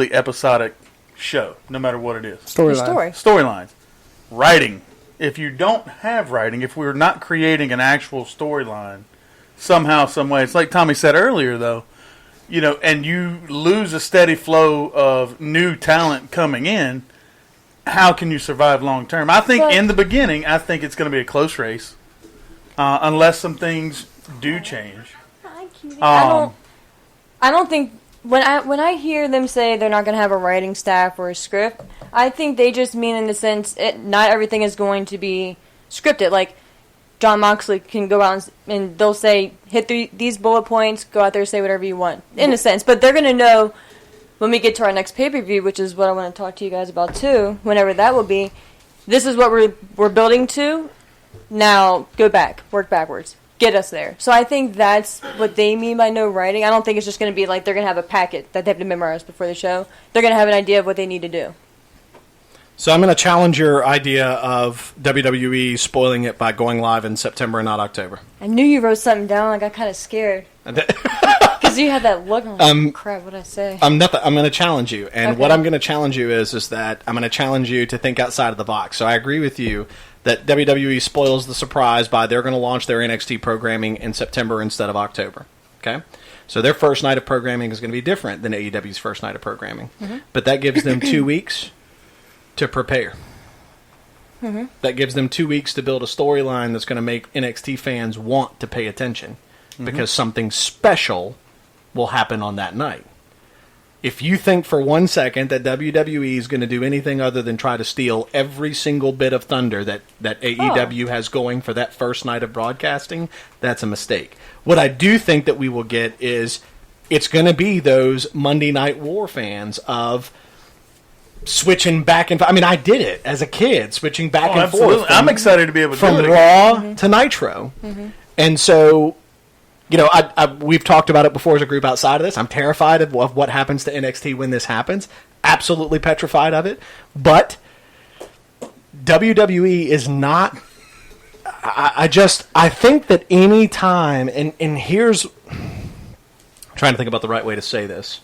the episodic show, no matter what it is. Storylines. Writing. If you don't have writing, if we're not creating an actual storyline, somehow, some way, it's like Tommy said earlier, though, and you lose a steady flow of new talent coming in, how can you survive long term? I think in the beginning, I think it's going to be a close race, unless some things do change. I don't think when I hear them say they're not going to have a writing staff or a script, I think they just mean in the sense not everything is going to be scripted. Like John Moxley can go out and they'll say hit these bullet points, go out there, say whatever you want in a sense, but they're going to know when we get to our next pay-per-view, which is what I want to talk to you guys about too, whenever that will be. This is what we're building to. Now go back, work backwards. Get us there. So I think that's what they mean by no writing. I don't think it's just going to be like they're going to have a packet that they have to memorize before the show. They're going to have an idea of what they need to do. So I'm going to challenge your idea of WWE spoiling it by going live in September and not October. I knew you wrote something down. I got kind of scared. Because you had that look. Crap, what'd I say? I'm going to challenge you. And what I'm going to challenge you is that I'm going to challenge you to think outside of the box. So I agree with you that WWE spoils the surprise by they're going to launch their NXT programming in September instead of October. Okay? So their first night of programming is going to be different than AEW's first night of programming. Mm-hmm. But that gives them 2 weeks to prepare. Mm-hmm. That gives them 2 weeks to build a storyline that's going to make NXT fans want to pay attention because something special will happen on that night. If you think for 1 second that WWE is going to do anything other than try to steal every single bit of thunder that AEW has going for that first night of broadcasting, that's a mistake. What I do think that we will get is it's going to be those Monday Night War fans of switching back and forth. I mean, I did it as a kid, switching back and forth. I'm excited to be able to do it. From Raw to Nitro. Mm-hmm. And so, we've talked about it before as a group outside of this. I'm terrified of what happens to NXT when this happens. Absolutely petrified of it. But WWE is not... I think that any time... And here's... I'm trying to think about the right way to say this.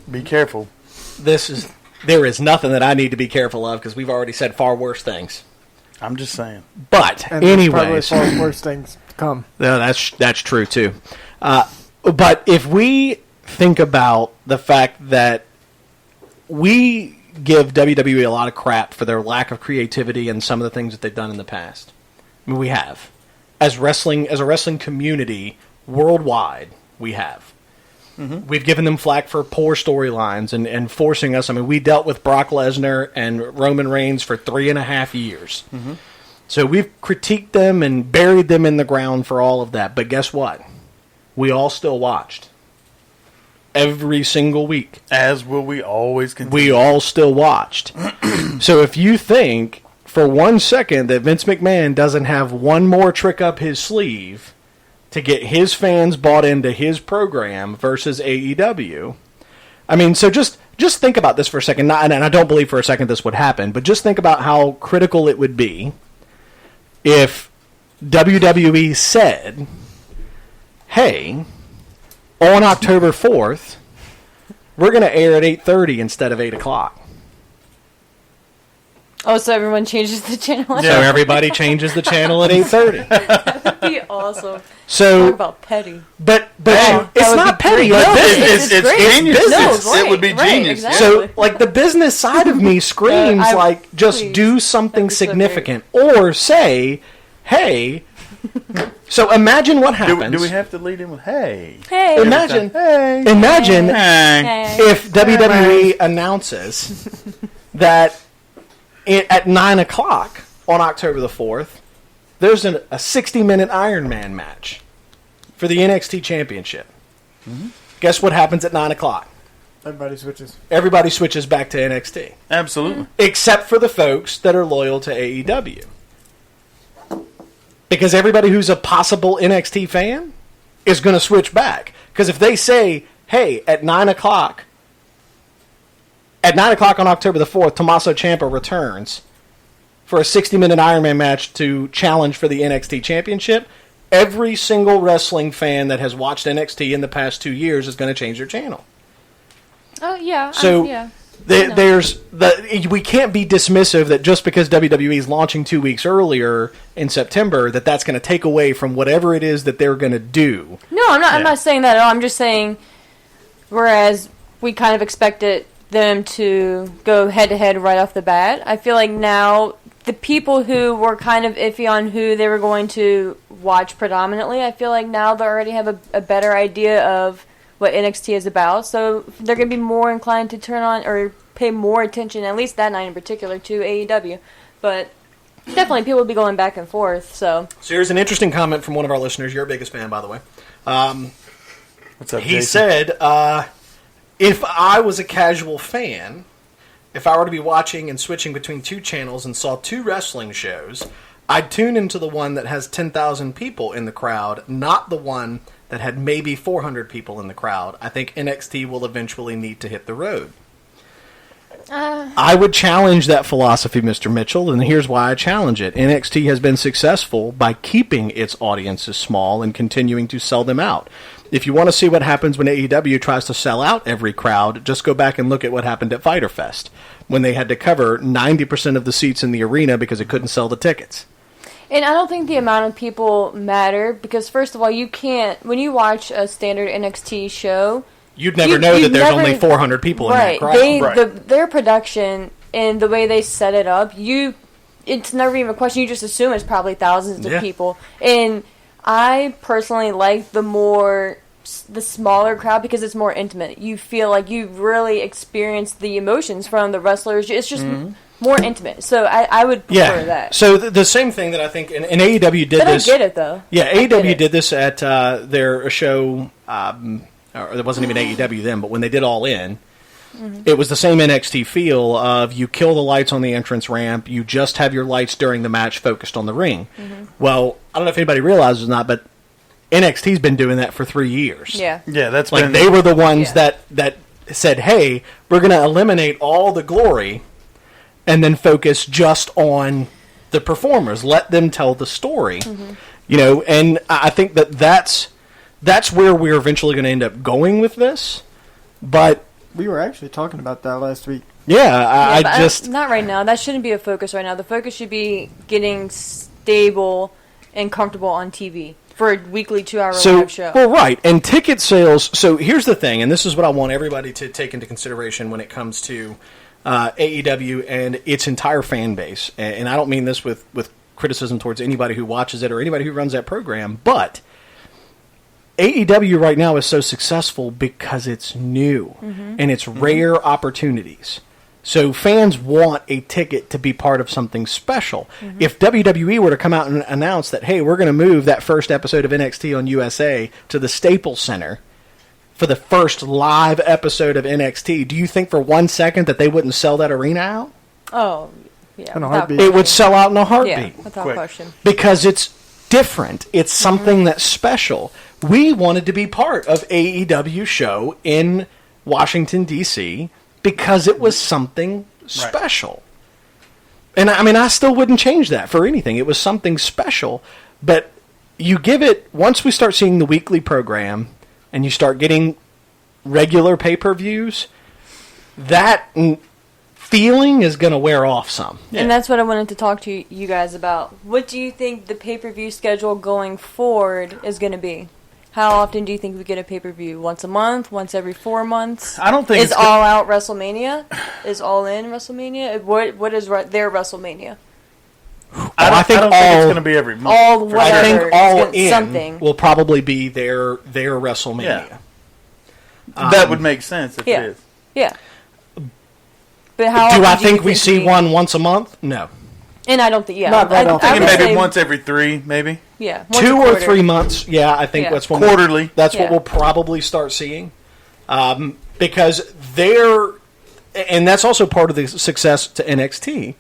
Be careful. There is nothing that I need to be careful of because we've already said far worse things. I'm just saying. But and anyways, probably far worse things to come. No, that's true too. But if we think about the fact that we give WWE a lot of crap for their lack of creativity and some of the things that they've done in the past, I mean, we have as a wrestling community worldwide, we have. Mm-hmm. We've given them flack for poor storylines and forcing us. I mean, we dealt with Brock Lesnar and Roman Reigns for 3.5 years. Mm-hmm. So we've critiqued them and buried them in the ground for all of that. But guess what? We all still watched. Every single week. As will we always continue. We all still watched. So if you think for 1 second that Vince McMahon doesn't have one more trick up his sleeve to get his fans bought into his program versus AEW. I mean, so just think about this for a second. And I don't believe for a second this would happen, but just think about how critical it would be if WWE said, hey, on October 4th, we're going to air at 8:30 instead of 8 o'clock. Oh, so everyone changes the channel? Yeah. So everybody changes the channel at 8:30. That would be awesome. So, talk about petty. But it's not petty. No, it's genius. It would be genius. Exactly. So, like, the business side of me screams, just do something significant. Or say, hey... So imagine what happens. Do we have to lead in with hey? Hey. Imagine if WWE announces that at 9 o'clock on October the 4th, there's a 60-minute Iron Man match for the NXT Championship. Mm-hmm. Guess what happens at 9 o'clock? Everybody switches. Everybody switches back to NXT. Absolutely. Except for the folks that are loyal to AEW. Because everybody who's a possible NXT fan is going to switch back. Because if they say, hey, at 9 o'clock on October the 4th, Tommaso Ciampa returns for a 60-minute Iron Man match to challenge for the NXT Championship, every single wrestling fan that has watched NXT in the past 2 years is going to change their channel. Oh yeah. So yeah. we can't be dismissive that just because WWE is launching 2 weeks earlier in September that's going to take away from whatever it is that they're going to do. No, I'm not. I'm not saying that at all. I'm just saying, whereas we kind of expected them to go head to head right off the bat, I feel like now the people who were kind of iffy on who they were going to watch predominantly, I feel like now they already have a better idea of what NXT is about, so they're going to be more inclined to turn on or pay more attention, at least that night in particular, to AEW. But definitely people will be going back and forth. So here's an interesting comment from one of our listeners. You're a biggest fan, by the way. What's up, He Jason? said, if I was a casual fan, if I were to be watching and switching between two channels and saw two wrestling shows, I'd tune into the one that has 10,000 people in the crowd, not the one that had maybe 400 people in the crowd. I think NXT will eventually need to hit the road. I would challenge that philosophy, Mr. Mitchell, and here's why I challenge it. NXT has been successful by keeping its audiences small and continuing to sell them out. If you want to see what happens when AEW tries to sell out every crowd, just go back and look at what happened at Fyter Fest, when they had to cover 90% of the seats in the arena because it couldn't sell the tickets. And I don't think the amount of people matter, because first of all, you can't, when you watch a standard NXT show, You'd never know that there's only 400 people in that crowd. Their production and the way they set it up, it's never even a question. You just assume it's probably thousands of people. And I personally like the smaller crowd because it's more intimate. You feel like you really experience the emotions from the wrestlers. It's just more intimate. So I would prefer that. So the same thing that I think, and AEW did this. I get it, though. Yeah, AEW did this at their show, or it wasn't even AEW then, but when they did All In, it was the same NXT feel of you kill the lights on the entrance ramp, you just have your lights during the match focused on the ring. Well, I don't know if anybody realizes or not, but NXT's been doing that for 3 years. Yeah, that's like they were the ones that said, "Hey, we're going to eliminate all the glory, and then focus just on the performers. Let them tell the story." And I think that's where we're eventually going to end up going with this. But we were actually talking about that last week. I just not right now. That shouldn't be a focus right now. The focus should be getting stable and comfortable on TV for a weekly 2-hour live show. Well, right, and ticket sales. So here's the thing, and this is what I want everybody to take into consideration when it comes to AEW and its entire fan base. And I don't mean this with criticism towards anybody who watches it or anybody who runs that program, but AEW right now is so successful because it's new and it's rare opportunities. So fans want a ticket to be part of something special. If WWE were to come out and announce that, hey, we're going to move that first episode of NXT on USA to the Staples Center for the first live episode of NXT, do you think for 1 second that they wouldn't sell that arena out? Oh, yeah. In a heartbeat. It would sell out in a heartbeat. Yeah, without question. Because it's different. It's something that's special. We wanted to be part of AEW show in Washington, D.C. because it was something special. And I mean, I still wouldn't change that for anything. It was something special. But you give it, once we start seeing the weekly program and you start getting regular pay-per-views, that feeling is going to wear off some. Yeah. And that's what I wanted to talk to you guys about. What do you think the pay-per-view schedule going forward is going to be? How often do you think we get a pay-per-view? Once a month? Once every 4 months? I don't think Is All Out WrestleMania? Is All In WrestleMania? What is their WrestleMania? I think it's going to be every month. All whatever. I think All In something. will probably be their WrestleMania. That would make sense if it is. Yeah. But how do I often think we see one once a month? No. And I don't think, Not right off. I think maybe say, once every 3, maybe. Yeah. 2 or 3 months. Yeah, I think that's when quarterly. That's what we'll probably start seeing, because and that's also part of the success to NXT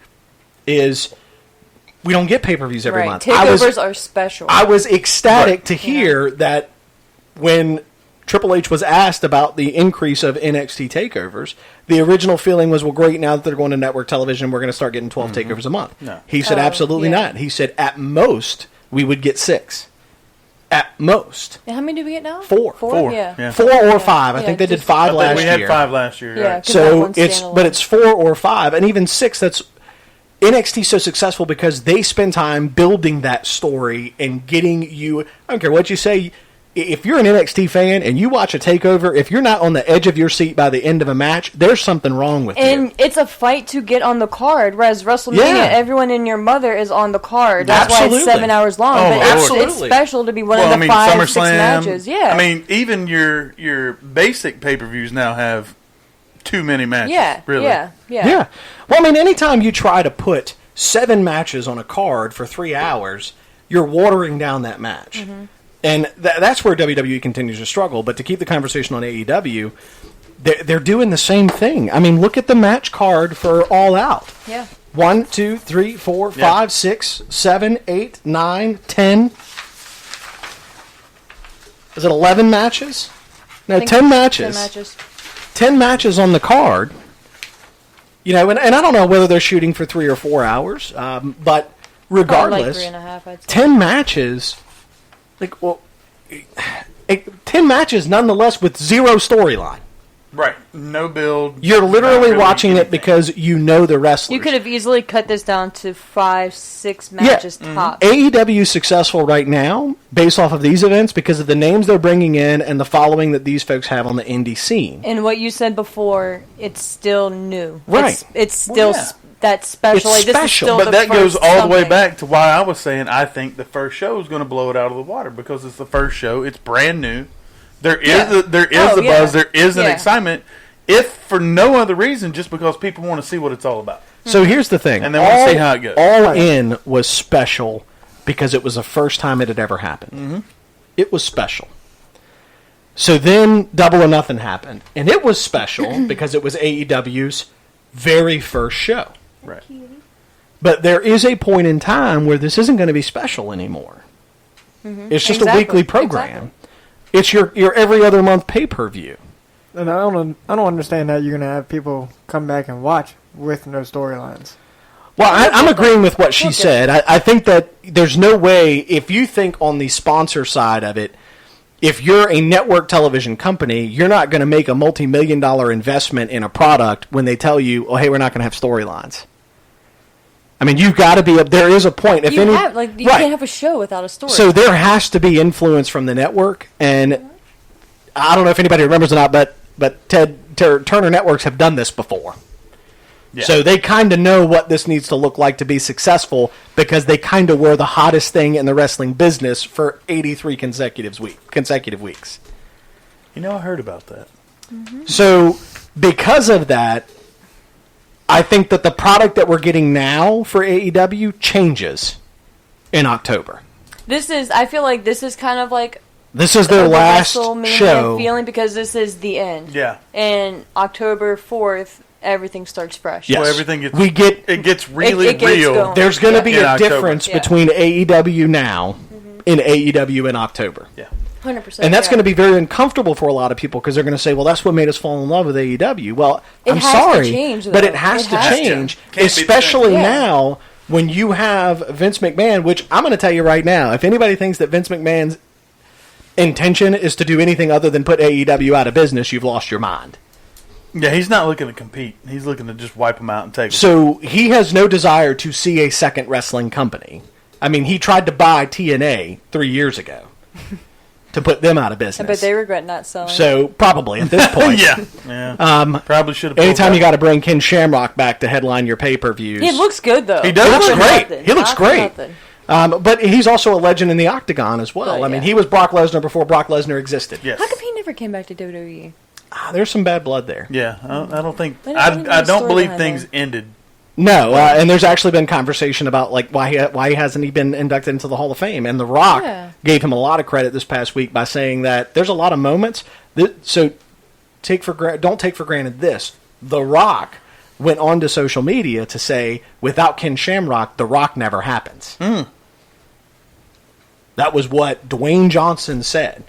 is we don't get pay-per-views every month. Takeovers are special. I was ecstatic to hear that when Triple H was asked about the increase of NXT takeovers, the original feeling was, well, great, now that they're going to network television, we're going to start getting 12 takeovers a month. No. He said, absolutely not. He said, at most, we would get 6. at most. And how many do we get now? Four. Yeah. 4 or 5. I think they did just- 5 last we year. had 5 last year. Yeah. Right? 'Cause that So one's it's standalone. but it's 4 or 5, and even 6. That's NXT so successful because they spend time building that story and getting you. I don't care what you say. If you're an NXT fan and you watch a takeover, if you're not on the edge of your seat by the end of a match, there's something wrong with you. And it's a fight to get on the card, whereas WrestleMania, Yeah. everyone and your mother is on the card. That's why Absolutely. it's 7 hours long. Oh, but Lord. it's Absolutely. special to be one Well, of the 5-6 SummerSlam matches. Yeah. I mean, even your basic pay-per-views now have too many matches. yeah, Really. yeah. Yeah. Well, I mean, anytime you try to put 7 matches on a card for 3 hours, you're watering down that match. And that's where WWE continues to struggle. But to keep the conversation on AEW, they're doing the same thing. I mean, look at the match card for All Out. Yeah. 1, 2, 3, 4, Yeah. 5, 6, 7, 8, 9, 10. Is it 11 matches? No, I think 10 matches. 10 matches. 10 matches on the card. You know, and I don't know whether they're shooting for 3 or 4 hours, but Probably regardless, like 3.5, I'd say. 10 matches, like, well, 10 matches nonetheless with 0 storyline. Right. No build. You're literally not really watching it anything. because you know the wrestlers. You could have easily cut this down to 5-6 matches tops. AEW is successful right now based off of these events because of the names they're bringing in and the following that these folks have on the indie scene. And what you said before, it's still new. Right. It's still Well, yeah. that special. It's Like, this is special. still But the that goes first all the way something. back to why I was saying I think the first show is going to blow it out of the water because it's the first show. It's brand new. There is Yeah. a Oh, yeah. buzz. There is an Yeah. excitement. If for no other reason, just because people want to see what it's all about. So here's the thing. And they wanna see how it goes. All In was special because it was the first time it had ever happened. Mm-hmm. It was special. So then Double or Nothing happened. And it was special because it was AEW's very first show. Right. But there is a point in time where this isn't going to be special anymore. It's just Exactly. a weekly program. Exactly. It's your every other month pay-per-view. And I don't understand how you're gonna have people come back and watch with no storylines. Well, I'm agreeing with what she said. I think that there's no way, if you think on the sponsor side of it, if you're a network television company, you're not going to make a multi-million-dollar investment in a product when they tell you, oh, hey, we're not going to have storylines. I mean, you've got to be, there is a point. If You any, have you right. can't have a show without a story. So there has to be influence from the network, and I don't know if anybody remembers or not, but Turner Networks have done this before. Yeah. So they kind of know what this needs to look like to be successful because they kind of were the hottest thing in the wrestling business for 83 consecutive weeks. You know, I heard about that. So because of that, I think that the product that we're getting now for AEW changes in October. I feel like this is kind of like This is their the last WrestleMania show. feeling because this is the end. Yeah. And October 4th, everything starts fresh. Yes. Well, everything gets it gets really it gets real. going. There's going to be In a October. difference Yeah. between AEW now and AEW in October. Yeah. 100%. And that's yeah. going to be very uncomfortable for a lot of people because they're going to say, well, that's what made us fall in love with AEW. Well, It I'm has to sorry, change, but though. it has It to has to. change, Can't be the especially same. Yeah. now when you have Vince McMahon, which I'm going to tell you right now, if anybody thinks that Vince McMahon's intention is to do anything other than put AEW out of business, you've lost your mind. Yeah, he's not looking to compete. He's looking to just wipe them out and take them. So he has no desire to see a second wrestling company. I mean, he tried to buy TNA 3 years ago to put them out of business. But they regret not selling. So probably at this point. Yeah. Probably should have. Anytime you got to bring Ken Shamrock back to headline your pay-per-views. He looks good, though. He does He looks look great. Nothing. He looks Not great. nothing. But he's also a legend in the Octagon as well. Oh, I mean, yeah. he was Brock Lesnar before Brock Lesnar existed. Yes. How come he never came back to WWE? There's some bad blood there. Yeah, I don't think. I don't know I the don't story believe behind things that. ended. No, and there's actually been conversation about like why hasn't he been inducted into the Hall of Fame? And The Rock Yeah. gave him a lot of credit this past week by saying that there's a lot of moments. So don't take for granted this. The Rock went on to social media to say, without Ken Shamrock, The Rock never happens. That was what Dwayne Johnson said.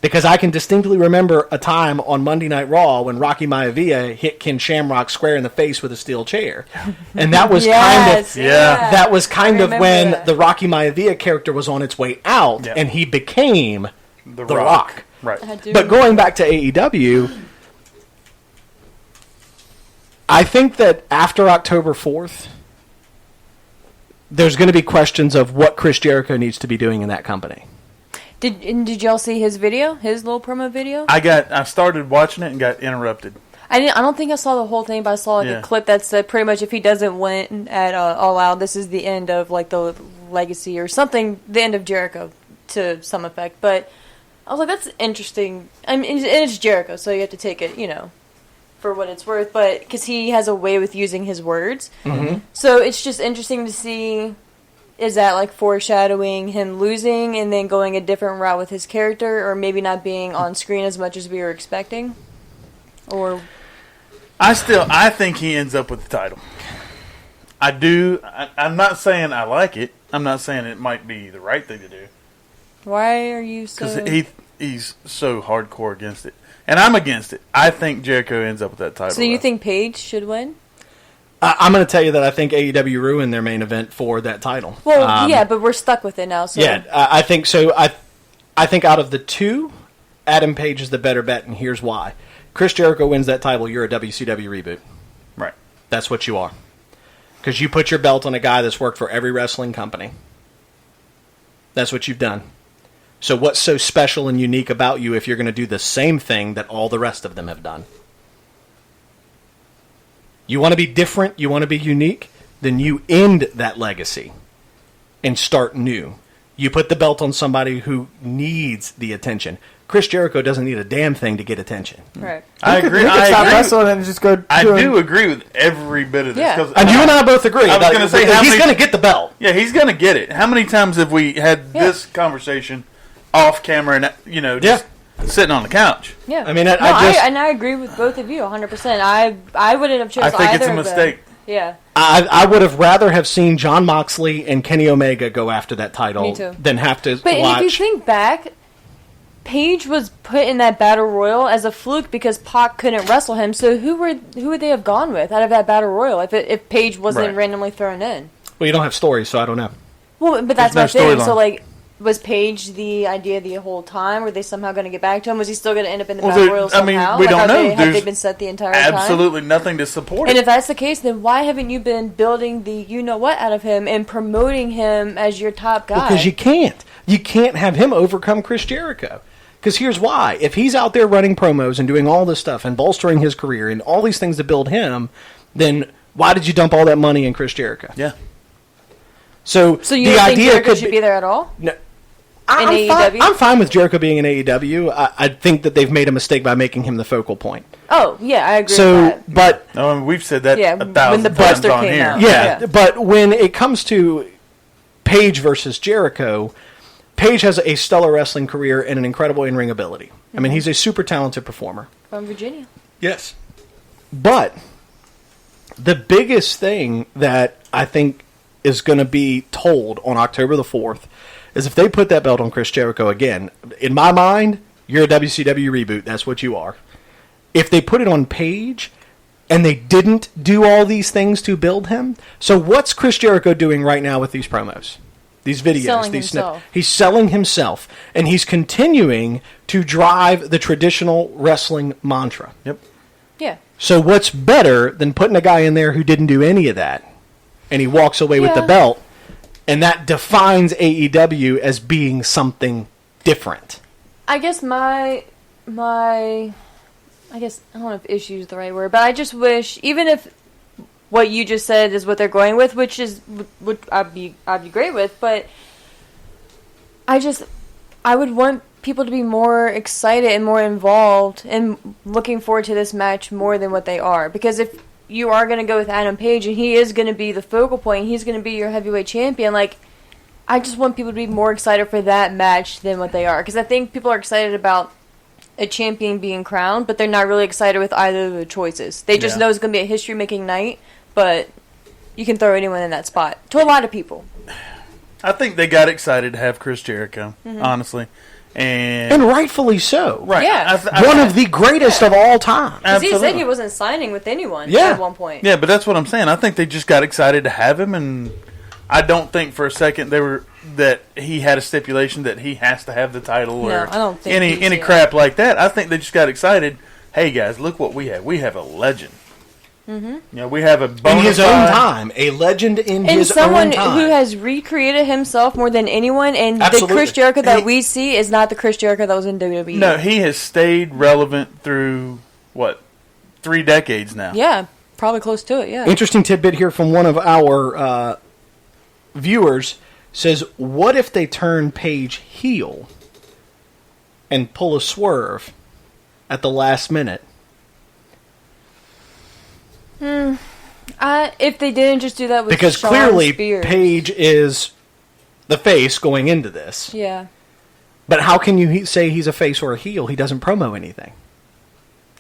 Because I can distinctly remember a time on Monday Night Raw when Rocky Maivia hit Ken Shamrock square in the face with a steel chair. And that was that was kind of when the Rocky Maivia character was on its way out and he became The Rock. Right. But going back to AEW, I think that after October 4th, there's going to be questions of what Chris Jericho needs to be doing in that company. Did y'all see his video? His little promo video? I started watching it and got interrupted. I don't think I saw the whole thing, but I saw a clip that said pretty much if he doesn't win at All Out, this is the end of like the legacy or something, the end of Jericho to some effect. But I was like, that's interesting. I mean, it's Jericho, so you have to take it, for what it's worth. But because he has a way with using his words, so it's just interesting to see. Is that like foreshadowing him losing and then going a different route with his character, or maybe not being on screen as much as we were expecting? Or I think he ends up with the title. I do. I'm not saying I like it. I'm not saying it might be the right thing to do. Why are you so? Because he's so hardcore against it, and I'm against it. I think Jericho ends up with that title. So you think Paige should win? I'm going to tell you that I think AEW ruined their main event for that title. Well, yeah, but we're stuck with it now. So. Yeah, I think so. I think out of the two, Adam Page is the better bet, and here's why. Chris Jericho wins that title, you're a WCW reboot. Right. That's what you are. Because you put your belt on a guy that's worked for every wrestling company. That's what you've done. So what's so special and unique about you if you're going to do the same thing that all the rest of them have done? You want to be different, you want to be unique, then you end that legacy and start new. You put the belt on somebody who needs the attention. Chris Jericho doesn't need a damn thing to get attention. Right. I agree. I do agree with every bit of this. Yeah. And you and I both agree. I was going to say he's going to get the belt. Yeah, he's going to get it. How many times have we had this conversation off camera and just sitting on the couch? Yeah. I mean, I agree with both of you 100%. I wouldn't have chosen either. I think it's a mistake. Yeah. I would have rather have seen Jon Moxley and Kenny Omega go after that title than have to watch. But if you think back, Paige was put in that battle royal as a fluke because Pac couldn't wrestle him. So who would they have gone with out of that battle royal if Paige wasn't randomly thrown in? Well, you don't have stories, so I don't know. Well, but that's my thing. So like, was Paige the idea the whole time? Were they somehow going to get back to him? Was he still going to end up in the battle royal somehow? I mean, we don't know. Have they been set the entire time? Absolutely nothing to support it. And if that's the case, then why haven't you been building the you-know-what out of him and promoting him as your top guy? Because you can't. You can't have him overcome Chris Jericho. Because here's why. If he's out there running promos and doing all this stuff and bolstering his career and all these things to build him, then why did you dump all that money in Chris Jericho? Yeah. So you don't think Jericho should be there at all? No. I'm fine with Jericho being in AEW. I think that they've made a mistake by making him the focal point. Oh, yeah, I agree with that. But we've said that 1,000 when the times on came here. out. Yeah, but when it comes to Paige versus Jericho, Paige has a stellar wrestling career and an incredible in-ring ability. I mean, he's a super talented performer. From Virginia. Yes. But the biggest thing that I think is going to be told on October the 4th is if they put that belt on Chris Jericho again, in my mind, you're a WCW reboot. That's what you are. If they put it on Paige and they didn't do all these things to build him, so what's Chris Jericho doing right now with these promos? These videos, these snippets. He's selling himself, and he's continuing to drive the traditional wrestling mantra. Yep. Yeah. So what's better than putting a guy in there who didn't do any of that, and he walks away with the belt, and that defines AEW as being something different? I guess I guess, I don't know if issue is the right word, but I just wish, even if what you just said is what they're going with, which is what I'd be great with, but I would want people to be more excited and more involved and looking forward to this match more than what they are. Because if you are going to go with Adam Page and he is going to be the focal point, he's going to be your heavyweight champion, like, I just want people to be more excited for that match than what they are. Because I think people are excited about a champion being crowned, but they're not really excited with either of the choices. They just know it's going to be a history-making night, but you can throw anyone in that spot. To a lot of people. I think they got excited to have Chris Jericho, honestly. And rightfully so. right, Yeah. One of the greatest of all time. Because he said Absolutely. he wasn't signing with anyone Yeah. at one point. Yeah, but that's what I'm saying. I think they just got excited to have him, and I don't think for a second that he had a stipulation that he has to have the title No, or I don't think any crap like that. I think they just got excited. Hey guys, look what we have. We have a legend. Mm-hmm. You know, we have a In his own time. A legend in And his someone own time. who has recreated himself more than anyone, and Absolutely. the Chris Jericho that we see is not the Chris Jericho that was in WWE. No, he has stayed relevant through, 3 decades now. Yeah, probably close to it, yeah. Interesting tidbit here from one of our viewers says, what if they turn Paige heel and pull a swerve at the last minute? If they didn't just do that with Because Shawn clearly Spears. Paige is the face going into this. Yeah. But how can you say he's a face or a heel? He doesn't promo anything.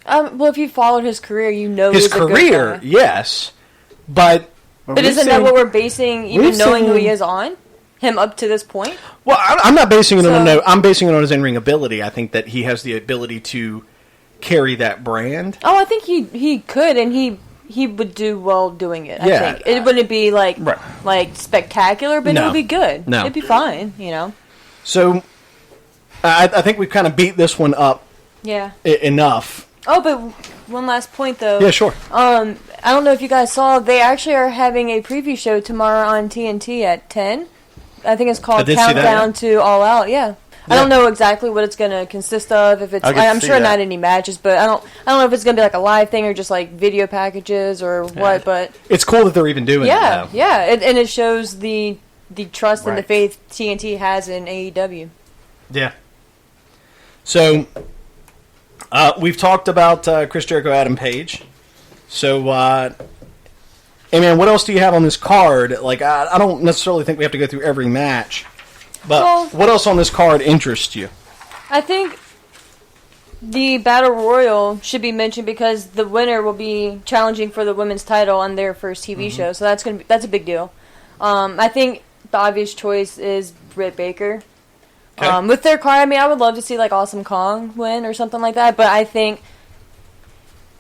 Well, if you followed his career, you know His he's a good career, guy. yes. But But isn't that what we're basing, even knowing who he is on? Him up to this point? well, I'm not basing it on So- I'm basing it on his in-ring ability. I think that he has the ability to carry that brand. Oh, I think he could, and he would do well doing it. I Yeah. think it wouldn't be like Right. spectacular, but it No. would be good. No. It'd be fine, you know. So I think we've kind of beat this one up Yeah. enough. Oh, but one last point though. Yeah, sure. I don't know if you guys saw, they actually are having a preview show tomorrow on TNT at 10. I think it's I called did see that, Countdown to All Out. Yeah. I don't know exactly what it's going to consist of. If it's, I can I'm see sure that. not any matches, but I don't know if it's going to be like a live thing or just like video packages or what. But It's cool that they're even doing yeah, it. yeah, and it shows the trust and the Right. faith TNT has in AEW. Yeah. So we've talked about Chris Jericho, Adam Page. So, hey man, what else do you have on this card? Like, I don't necessarily think we have to go through every match, but Well- what else on this card interests you? I think the Battle Royal should be mentioned because the winner will be challenging for the women's title on their first TV show, so that's a big deal. I think the obvious choice is Britt Baker. Okay. With their card, I mean, I would love to see like Awesome Kong win or something like that, but I think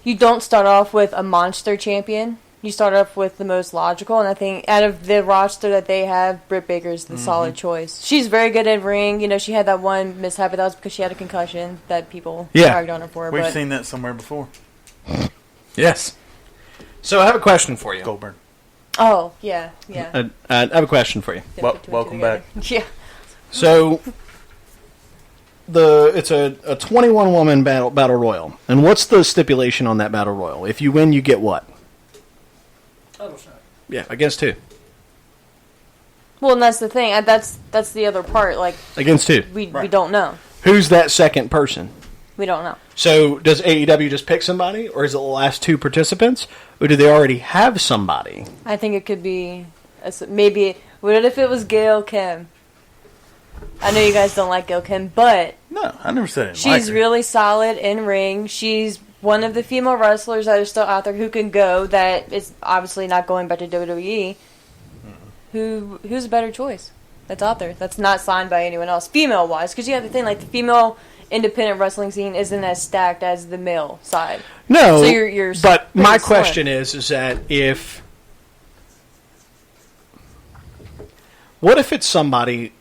you don't start off with a monster champion. You start off with the most logical, and I think out of the roster that they have, Britt Baker's the solid choice. She's very good in ring. You know, she had that one mishap, but that was because she had a concussion that people dragged on her for. We've but seen that somewhere before. Yes. So I have a question for you. Goldberg. Oh, yeah, yeah. I have a question for you. They Well, put two and two welcome together. back. Yeah. So it's a 21 woman battle royal, and what's the stipulation on that battle royal? If you win, you get what? Yeah, against who? Well, and that's the thing. That's the other part. Like, Against who? we don't know. Who's that second person? We don't know. So does AEW just pick somebody, or is it the last two participants, or do they already have somebody? I think it could be maybe. What if it was Gail Kim? I know you guys don't like Gail Kim, but No, I never said it. she's really solid in ring. She's one of the female wrestlers that are still out there who can go. That is obviously not going back to WWE. Who's a better choice? That's out there. That's not signed by anyone else, female wise. Because you have to think like the female independent wrestling scene isn't as stacked as the male side. No, So you're but pretty my slim. question is that what if it's somebody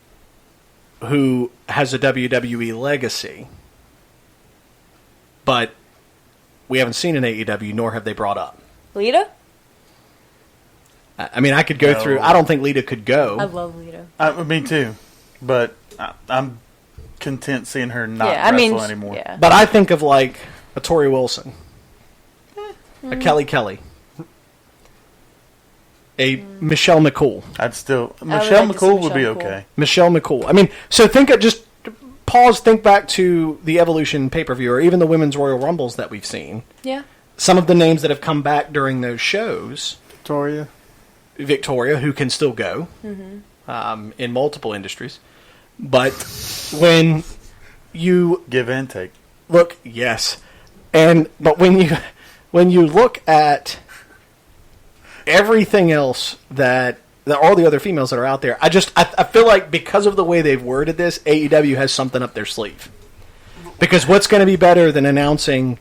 who has a WWE legacy, but we haven't seen an AEW, nor have they brought up? Lita? I mean, I could go No. through. I don't think Lita could go. I love Lita. Me too, but I'm content seeing her not Yeah, I wrestle mean, anymore. yeah. But I think of like a Tori Wilson, a Kelly Kelly, a Michelle McCool. I'd still would Michelle like to see McCool would be Michelle McCool. okay. Michelle McCool. I mean, so just pause, think back to the Evolution pay-per-view, or even the Women's Royal Rumbles that we've seen. Yeah. Some of the names that have come back during those shows. Victoria, who can still go in multiple industries. But when you Give and take. look, yes, but when you look at everything else that all the other females that are out there. I feel like because of the way they've worded this, AEW has something up their sleeve. Because what's going to be better than announcing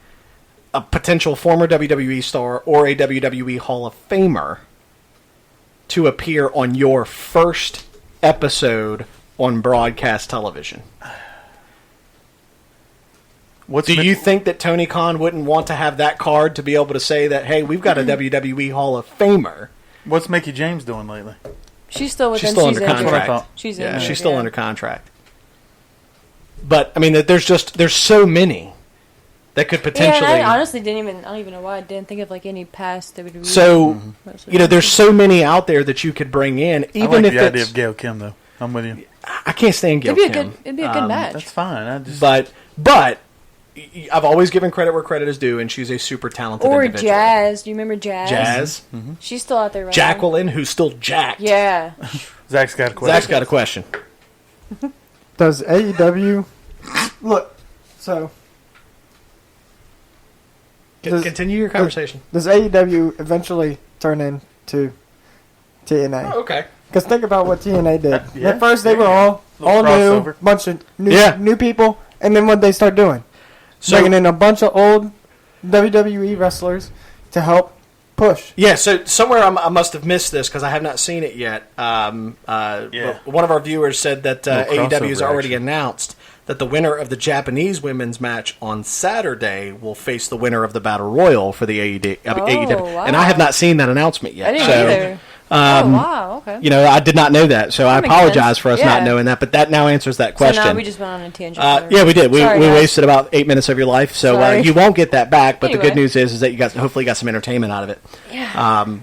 a potential former WWE star or a WWE Hall of Famer to appear on your first episode on broadcast television? Do you think that Tony Khan wouldn't want to have that card to be able to say that, hey, we've got a WWE Hall of Famer? What's Mickie James doing lately? She's still with She's them. still She's under injured. contract. She's Yeah, injured, she's still under contract. But I mean, there's so many that could potentially. Yeah, and I honestly I don't even know why I didn't think of like any past WWE. So there's so many out there that you could bring in. Even I like if the idea of Gail Kim, though. I'm with you. I can't stand Gail Kim. It'd be a good match. That's fine. But I've always given credit where credit is due, and she's a super talented individual. Jazz. Do you remember Jazz? Jazz. Mm-hmm. She's still out there right Jacqueline, who's still jacked. now. Yeah. Zach's got a question. Zach's got a question. Does AEW look? So Continue your conversation. does AEW eventually turn into TNA? Oh, okay. Because think about what TNA did. Yeah. At first, they were all new, crossover. bunch of new people, and then what they start doing? So- Bringing in a bunch of old WWE wrestlers to help push. Yeah, so somewhere I must have missed this because I have not seen it yet. One of our viewers said that AEW has already announced that the winner of the Japanese women's match on Saturday will face the winner of the Battle Royal for the AEW. Wow. And I have not seen that announcement yet. I didn't either. Wow, okay. You know, I did not know that, so I makes apologize sense. for us not knowing that, but that now answers that So question. now we just went on a tangent. Yeah, we did. We Sorry, guys. wasted about 8 minutes of your life, so Sorry. you won't get that back. But the Anyway. good news is that you guys hopefully got some entertainment out of it. Yeah.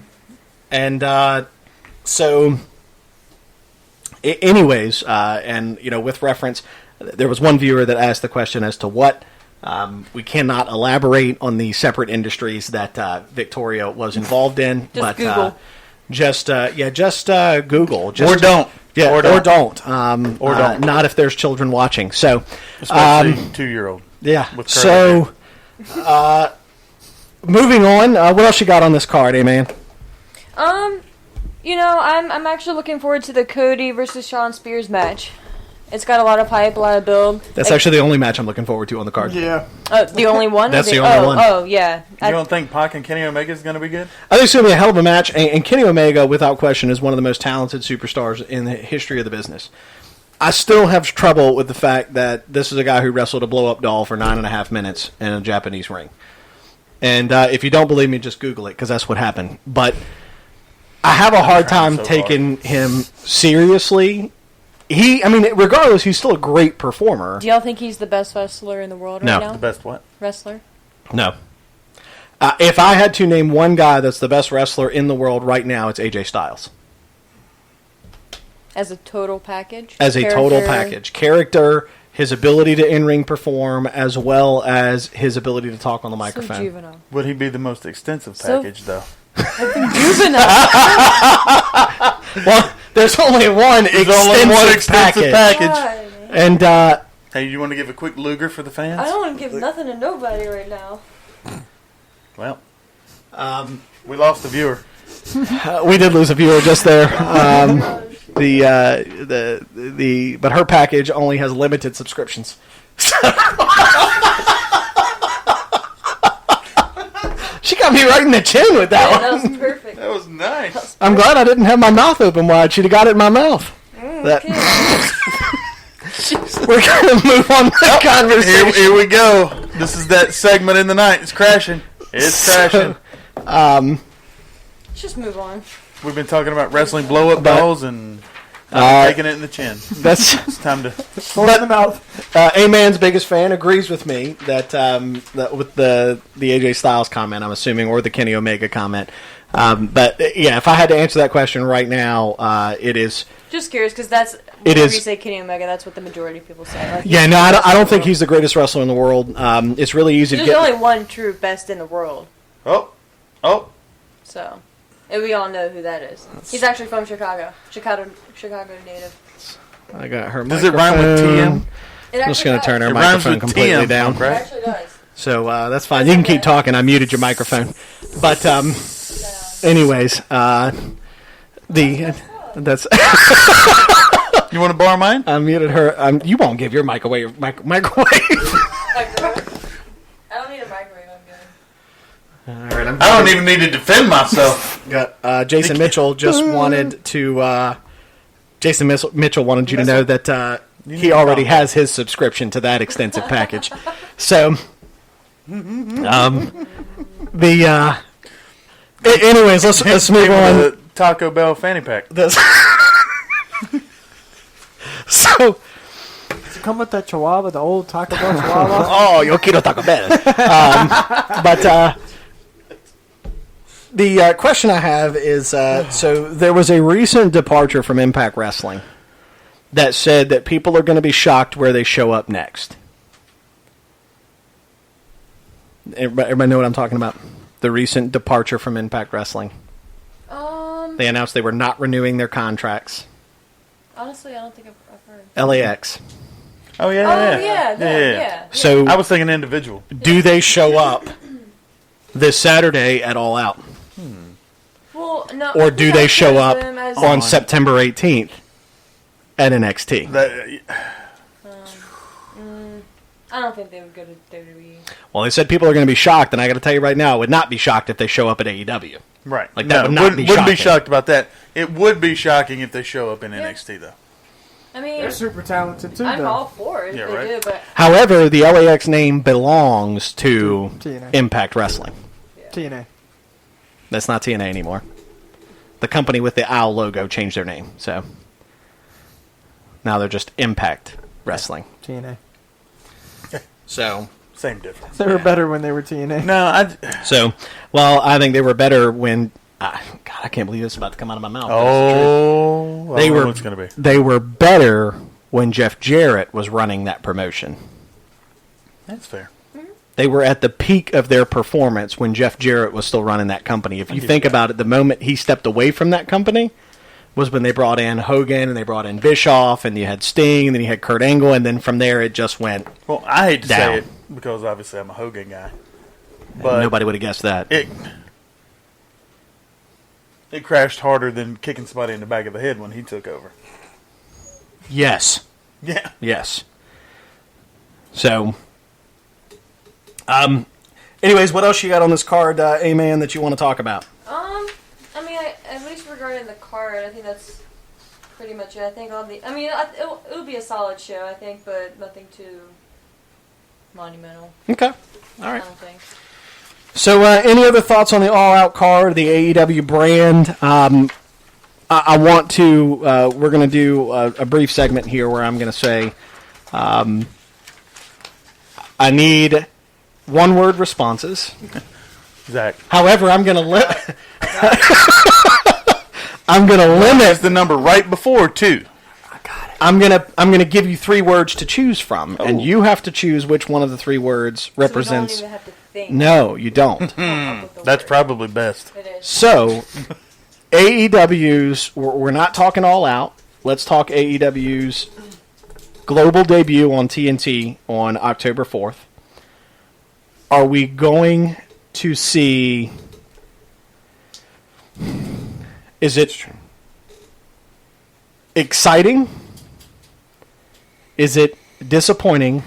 Anyways, and you know, with reference, there was one viewer that asked the question as to what we cannot elaborate on the separate industries that Victoria was involved in. Just Google. Just Google. Just, Or don't. Yeah, Or don't. Or don't. Not if there's children watching. So, Especially 2-year-old. yeah. With So, moving on. What else you got on this card, man? You know, I'm actually looking forward to the Cody versus Shawn Spears match. It's got a lot of hype, a lot of build. That's actually the only match I'm looking forward to on the card. Yeah. The only one? That's the only one. Oh, yeah. You don't think Pac and Kenny Omega is going to be good? I think it's going to be a hell of a match, and Kenny Omega, without question, is one of the most talented superstars in the history of the business. I still have trouble with the fact that this is a guy who wrestled a blow-up doll for 9.5 minutes in a Japanese ring. And if you don't believe me, just Google it, because that's what happened. But I have a hard time taking him seriously. Regardless, he's still a great performer. Do y'all think he's the best wrestler in the world No. right now? The best what? Wrestler? No. If I had to name one guy that's the best wrestler in the world right now, it's AJ Styles. As a total package? As a total package. Character, his ability to in-ring perform, as well as his ability to talk on the microphone. So juvenile. Would he be the most extensive So- package, though? Juvenile. Well, there's only one extensive package. God, And, Hey, you want to give a quick Luger for the fans? I don't want to give nothing to nobody right now. Well, we lost a viewer. we did lose a viewer just there. But her package only has limited subscriptions. She got me right in the chin with that one. That was perfect. That was nice. I'm glad I didn't have my mouth open wide. She'd have got it in my mouth. That- We're going to move on to the conversation. Here we go. This is that segment in the night. It's crashing. It's crashing. Let's just move on. We've been talking about wrestling blow-up dolls and taking it in the chin. That's It's time to... Hold in the mouth. A-Man's biggest fan agrees with me that with the AJ Styles comment, I'm assuming, or the Kenny Omega comment. But yeah, if I had to answer that question right now, it is. Just curious, because that's It whenever is- you say Kenny Omega, that's what the majority of people say. Like, Yeah, no, I don't think he's the greatest wrestler in the world. It's really easy to There's get. only one true best in the world, Oh. so and we all know who that is. He's actually from Chicago native. I got her. Does it rhyme with TM? It I'm just going to turn her It rhymes microphone with completely TM, down. It right? actually does. So that's fine. You can keep talking. I muted your microphone. But anyways, That's. You want to borrow mine? I muted her. You won't give your mic away. Microwave. I don't need a microwave. I'm good. All right, I don't even need to defend myself. Got Jason Mitchell just wanted to. Jason Mitchell wanted you to know that he already has his subscription to that extensive package. So, anyways, let's move on. The Taco Bell fanny pack. So. Does it come with that chihuahua, the old Taco Bell chihuahua? Oh, yo quiero Taco Bell. But the question I have is, so there was a recent departure from Impact Wrestling that said that people are going to be shocked where they show up next. Everybody know what I'm talking about? The recent departure from Impact Wrestling. They announced they were not renewing their contracts. Honestly, I don't think I've heard. LAX. Oh, yeah. So I was thinking individual. do they show up this Saturday at All Out? Well, no. Or do they show up as on September 18th at NXT? I don't think they would go to WWE. Well, they said people are going to be shocked, and I got to tell you right now, I would not be shocked if they show up at AEW. Right. Like, that would not be wouldn't be shocking. shocked about that. It would be shocking if they show up in NXT, though. I mean, They're super talented too, I'm though. all for it if they do, but However, the LAX name belongs to TNA. Impact Wrestling. TNA. That's not TNA anymore. The company with the owl logo changed their name, so now they're just Impact Wrestling. TNA. So, Same difference. They were better when they were TNA. No, I think they were better when. God, I can't believe this is about to come out of my mouth. Oh, They were. What's going to be? They were better when Jeff Jarrett was running that promotion. That's fair. They were at the peak of their performance when Jeff Jarrett was still running that company. If you think about it, the moment he stepped away from that company was when they brought in Hogan and they brought in Bischoff and you had Sting and then you had Kurt Angle and then from there it just went. Well, I hate to down. say it because obviously I'm a Hogan guy, but Nobody would have guessed that. It crashed harder than kicking somebody in the back of the head when he took over. Yes. Yeah. Yes. So, anyways, what else you got on this card, A-Man, that you want to talk about? I mean, at least regarding the card, I think that's pretty much it. I think it would be a solid show, I think, but nothing too monumental. Okay. All I right. don't think. So, any other thoughts on the All Out card, the AEW brand? I want to. We're going to do a brief segment here where I'm going to say, I need one-word responses. Zach. However, I'm going to I'm going to limit That's the number right before 2. I'm gonna give you 3 words to choose from, and you have to choose which one of the 3 words represents. So we don't even have to think. No, you don't. That's probably best. It is. So, AEW's. We're not talking All Out. Let's talk AEW's global debut on TNT on October 4th. Are we going to see? Is it exciting? Is it disappointing?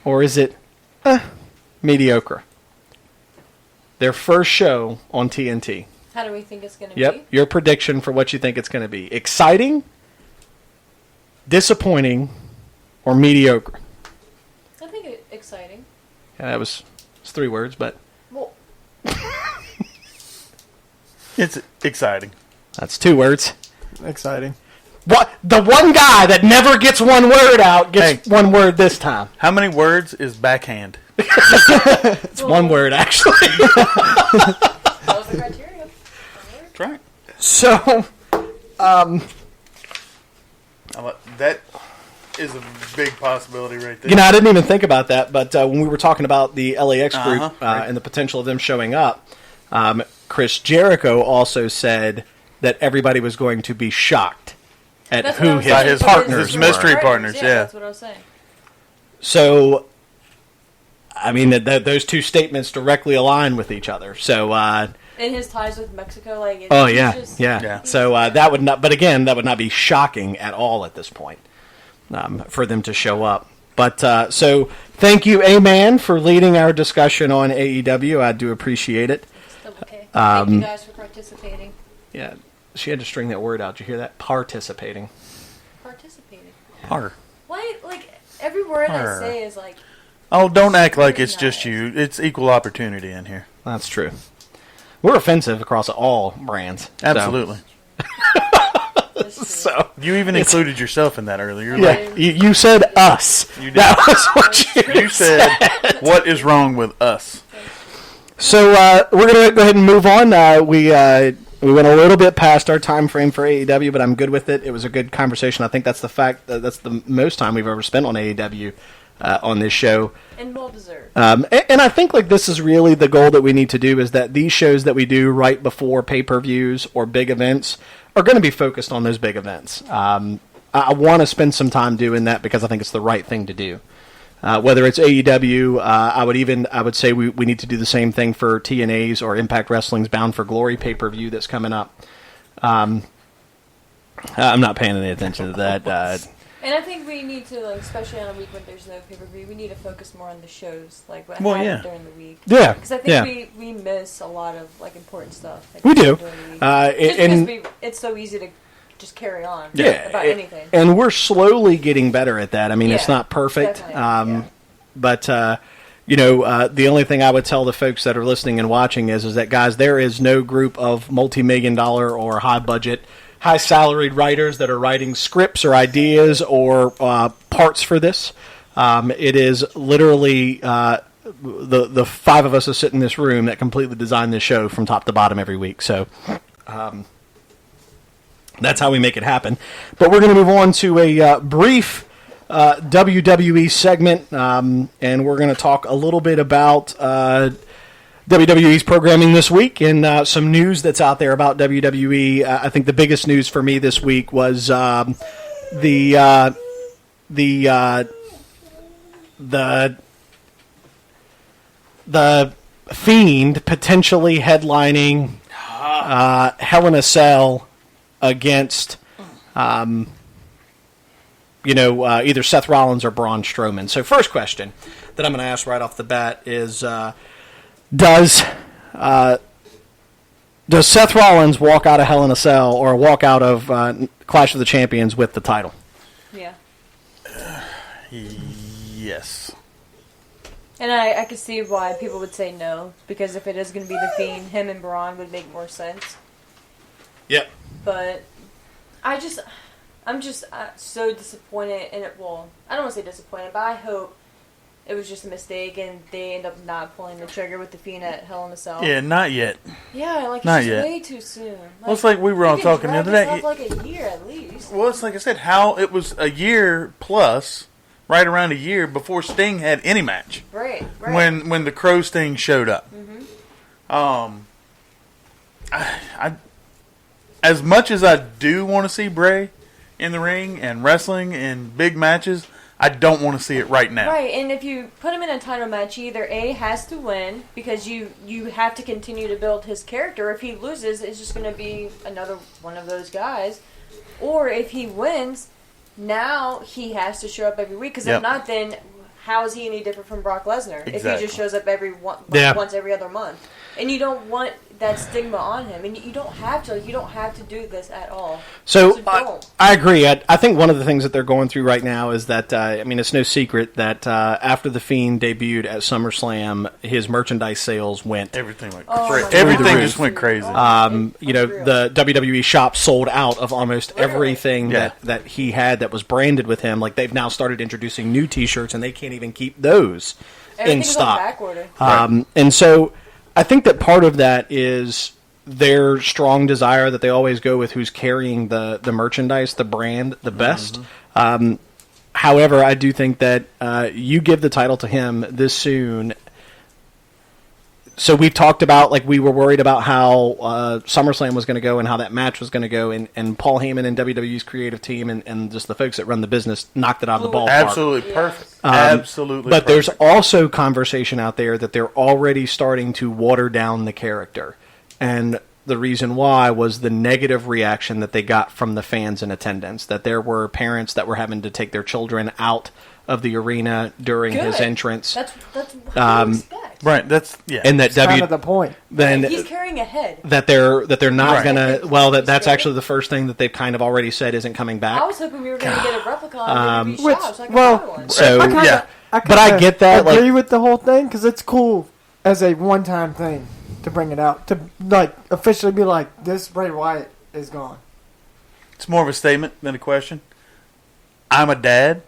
Or is it mediocre? Their first show on TNT. How do we think it's going to be? Yep. Your prediction for what you think it's going to be. Exciting, disappointing, or mediocre? I think exciting. Yeah, that was 3 words, but Well, It's exciting. that's 2 words. Exciting. What? The one guy that never gets one word out gets Hey. 1 word this time. How many words is backhand? It's 1 word, actually. that was the criteria. That's right. So, That is a big possibility right there. you know, I didn't even think about that, but when we were talking about the LAX group Right. and the potential of them showing up, Chris Jericho also said that everybody was going to be shocked at That's what I who was his saying. his partners his were. mystery partners, yeah. That's what I was saying. So, I mean, those 2 statements directly align with each other. So, In his ties with Mexico, like Oh he's yeah, just, yeah. So that would not. But again, that would not be shocking at all at this point for them to show up. But so thank you, Mann, for leading our discussion on AEW. I do appreciate it. Still okay. Thank you guys for participating. Yeah, she had to string that word out. Did you hear that? Participating. Participating. Har. Why? Like every word I Har. say is like. Oh, don't act like it's Nice. just you. It's equal opportunity in here. That's true. We're offensive across all brands. Absolutely. So You even included yourself in that earlier. You're yeah, you said us. You did. That was what you said, what is wrong with us? So we're going to go ahead and move on. We went a little bit past our time frame for AEW, but I'm good with it. It was a good conversation. I think that's that's the most time we've ever spent on AEW on this show. And well deserved. And I think like this is really the goal that we need to do is that these shows that we do right before pay-per-views or big events are going to be focused on those big events. I want to spend some time doing that because I think it's the right thing to do. Whether it's AEW, I would say we need to do the same thing for TNA's or Impact Wrestling's Bound for Glory pay-per-view that's coming up. I'm not paying any attention to that. And I think we need to, like, especially on a week when there's no pay-per-view, we need to focus more on the shows, like what happens during the week. Yeah, because I think we miss a lot of like important stuff. Like, we do, during the week. and it's so easy to just carry on. Yeah, about anything. And we're slowly getting better at that. I mean, it's not perfect, but the only thing I would tell the folks that are listening and watching is that, guys, there is no group of multi-million-dollar or high-budget, high-salaried writers that are writing scripts or ideas or parts for this. It is literally the five of us that sit in this room that completely design this show from top to bottom every week. So that's how we make it happen. But we're going to move on to a brief WWE segment, and we're going to talk a little bit about WWE's programming this week and some news that's out there about WWE. I think the biggest news for me this week was the Fiend potentially headlining Hell in a Cell against either Seth Rollins or Braun Strowman. So first question that I'm going to ask right off the bat is does Seth Rollins walk out of Hell in a Cell or walk out of Clash of the Champions with the title? Yeah. Yes. And I could see why people would say no, because if it is going to be the Fiend, him and Braun would make more sense. Yep. But I'm just so disappointed in it. Well, I don't want to say disappointed, but I hope it was just a mistake and they end up not pulling the trigger with the Fiend at Hell in a Cell. Yeah, not yet. Yeah, like not it's yet. Way too soon. Like, well, it's like we were all talking the other day. Like a year at least. Well, it's like I said, how it was a year plus, right around a year before Sting had any match. Right. When the Crow Sting showed up. Mm-hmm. I as much as I do want to see Bray in the ring and wrestling in big matches, I don't want to see it right now. Right, and if you put him in a title match, he either A, has to win, because you have to continue to build his character. If he loses, it's just going to be another one of those guys. Or if he wins, now he has to show up every week, because if not, then how is he any different from Brock Lesnar? Exactly. If he just shows up once every other month? And you don't want that stigma on him, and you don't have to. You don't have to do this at all. So I agree. I think one of the things that they're going through right now is that it's no secret that after the Fiend debuted at SummerSlam, his merchandise sales went everything just went crazy. The WWE shop sold out of almost everything that he had that was branded with him. Like they've now started introducing new T-shirts, and they can't even keep those in stock. Back order. And so I think that part of that is their strong desire that they always go with who's carrying the merchandise, the brand, the best. However, I do think that you give the title to him this soon. So we've talked about, like, we were worried about how SummerSlam was going to go and how that match was going to go, and Paul Heyman and WWE's creative team and just the folks that run the business knocked it out of the ballpark. Absolutely perfect. Absolutely But perfect. there's also conversation out there that they're already starting to water down the character. And the reason why was the negative reaction that they got from the fans in attendance, that there were parents that were having to take their children out of the arena during his entrance. That's what you expect. Right. That's And that kind of the point. Then he's carrying a head. that they're not gonna. Well, that's Scared? actually the first thing that they've kind of already said isn't coming back. I was hoping we were going to get a replica of the Which, shop so I could well, buy one. So But I get that, Agree like- with the whole thing because it's cool as a one-time thing to bring it out to like officially be like this. Bray Wyatt is gone. it's more of a statement than a question. I'm a dad,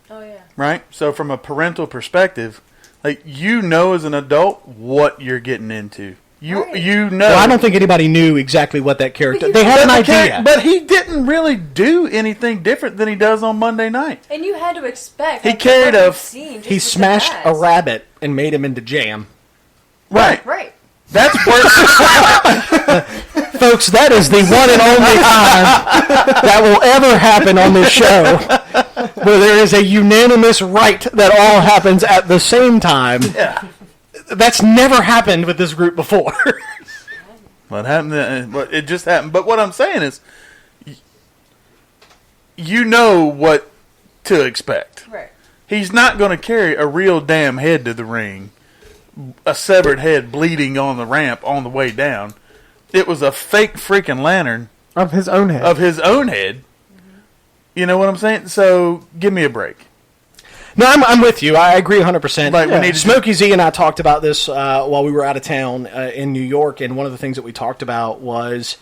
Oh, yeah. right? So from a parental perspective, like you know as an adult what you're getting into. You Right. you know. Well, I don't think anybody knew exactly what that character. But They had an Okay, idea. but he didn't really do anything different than he does on Monday night. And you had to expect. He like, carried what a- we've seen just He with the smashed a mask. rabbit and made him into jam. Right. Right. That's worse. Folks, that is the one and only time that will ever happen on this show where there is a unanimous right that all happens at the same time. Yeah. That's never happened with this group before. What happened? But it just happened. But what I'm saying is, you know what to expect. Right. He's not going to carry a real damn head to the ring, a severed head bleeding on the ramp on the way down. It was a fake freaking lantern Of his own head. of his own head. You know what I'm saying? So give me a break. No, I'm with you. I agree 100%. Like, we need to Smokey Z and I talked about this while we were out of town in New York, and one of the things that we talked about was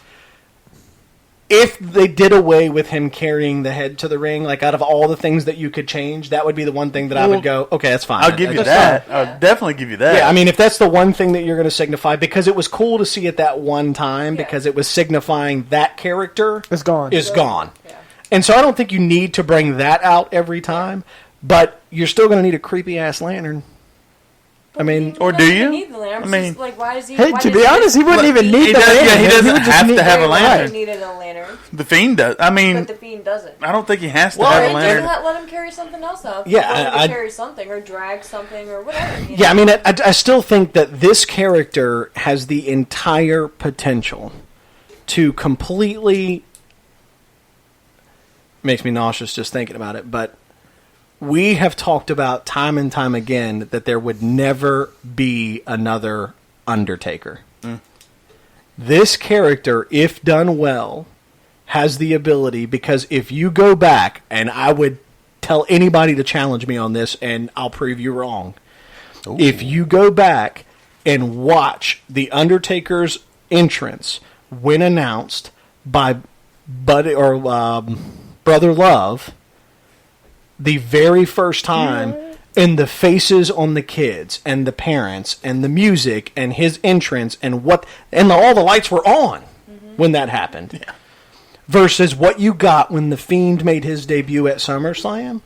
if they did away with him carrying the head to the ring, like out of all the things that you could change, that would be the one thing that I would go, okay, that's fine. I'll give you That's that. I'll definitely give you that. Yeah, I mean, if that's the one thing that you're going to signify, because it was cool to see it that one time, Yeah. because it was signifying that character It's gone. is gone. Yeah. And so I don't think you need to bring that out every time, but you're still going to need a creepy ass lantern. I mean, Or He do doesn't you? Need the lantern. I mean- Just like, why does he? Hey, why to does be honest, he wouldn't even need he the does- lantern. yeah, he doesn't would just have need to have a the lantern. He needed a lantern, The Fiend does. I mean, but the Fiend doesn't. I don't think he has to Well, have Or a it lantern. doesn't let him carry something else out. Yeah, Let him I- carry something or drag something or whatever. You yeah, I know? mean, I still think that this character has the entire potential to completely. Makes me nauseous just thinking about it, but we have talked about time and time again that there would never be another Undertaker. This character, if done well, has the ability, because if you go back, and I would tell anybody to challenge me on this, and I'll prove you wrong. If you go back and watch The Undertaker's entrance when announced by Brother Love, the very first time, and the faces on the kids and the parents and the music and his entrance and all the lights were on when that happened. Yeah. Versus what you got when The Fiend made his debut at SummerSlam.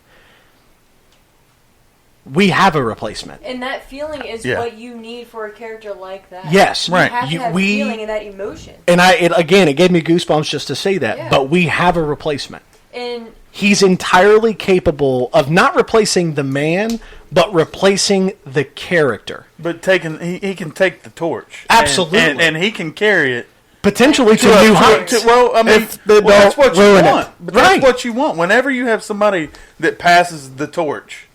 We have a replacement. And that feeling is Yeah. what you need for a character like that. Yes, You right. have to have feeling and that emotion. And it gave me goosebumps just to say that. Yeah. But we have a replacement. And He's entirely capable of not replacing the man, but replacing the character. But he can take the torch. Absolutely. And he can carry it. Potentially to To- new to- heights. well, I mean, If they that's don't what you ruin it. want. But Right. That's what you want. Whenever you have somebody that passes the torch,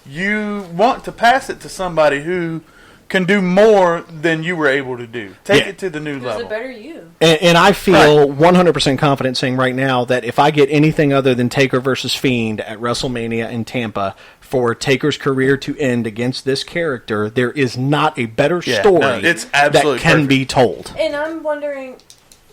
you want to pass it to somebody who can do more than you were able to do. Take Yeah. it to the new who's a level. better you? And I feel 100% confident saying right now that if I get anything other than Taker versus Fiend at WrestleMania in Tampa for Taker's career to end against this character, there is not a better Yeah, story no, it's that absolutely can perfect. be told. And I'm wondering,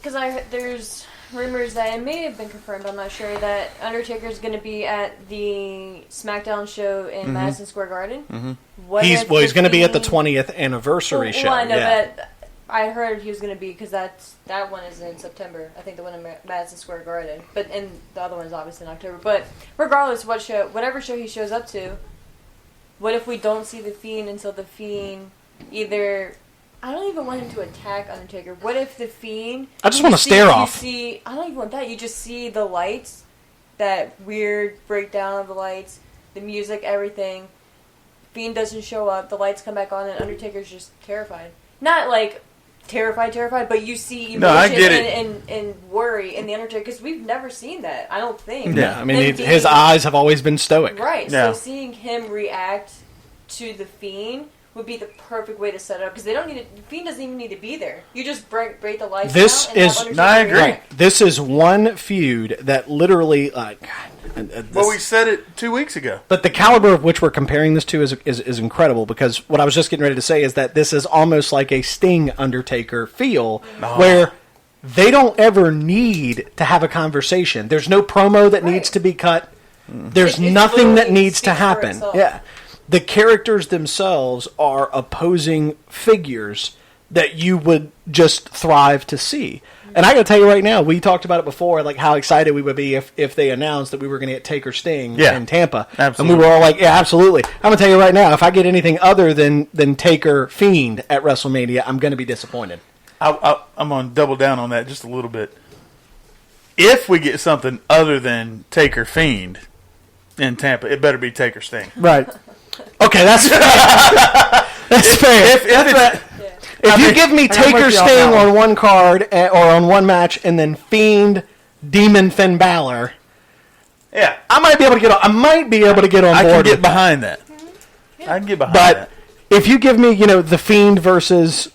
because there's rumors that it may have been confirmed, I'm not sure, that Undertaker's going to be at the SmackDown show in Madison Square Garden. Mm-hmm. What He's if going to be at the Fiend- 20th anniversary show. Well, I know, yeah. but I heard he was going to be, because that one is in September. I think the one in Madison Square Garden. And the other one is obviously in October. But regardless, whatever show he shows up to, what if we don't see the Fiend until the Fiend either... I don't even want him to attack Undertaker. What if the Fiend... I just want to stare off. I don't even want that. You just see the lights, that weird breakdown of the lights, the music, everything. Fiend doesn't show up, the lights come back on, and Undertaker's just terrified. Not like terrified, but you see emotion No, I get it. and worry in the Undertaker because we've never seen that. I don't think. Yeah, I mean, Him his eyes have always been stoic. right. Yeah. So seeing him react to the Fiend would be the perfect way to set it up because they don't need it. The Fiend doesn't even need to be there. You just break the lights. This out and is- have Undertaker I agree. react. This is one feud that literally, Well, we said it 2 weeks ago. but the caliber of which we're comparing this to is incredible because what I was just getting ready to say is that this is almost like a Sting Undertaker feel where they don't ever need to have a conversation. There's no promo that needs to be cut. There's It's nothing that literally needs to speaks for happen. itself. Yeah. The characters themselves are opposing figures that you would just thrive to see. And I got to tell you right now, we talked about it before, like how excited we would be if they announced that we were going to get Taker Sting in Tampa. Absolutely. And we were all like, yeah, absolutely. I'm going to tell you right now, if I get anything other than Taker Fiend at WrestleMania, I'm going to be disappointed. I'm going to double down on that just a little bit. If we get something other than Taker Fiend in Tampa, it better be Taker Sting. Right. Okay, that's fair. That's fair. If you give me I'm Taker with you on Sting that one. on one card or on one match and then Fiend Demon Finn Balor, Yeah, I might be able to get on. I might be able to get on I board. can get with that. behind that. I can get behind But that. if you give me, the Fiend versus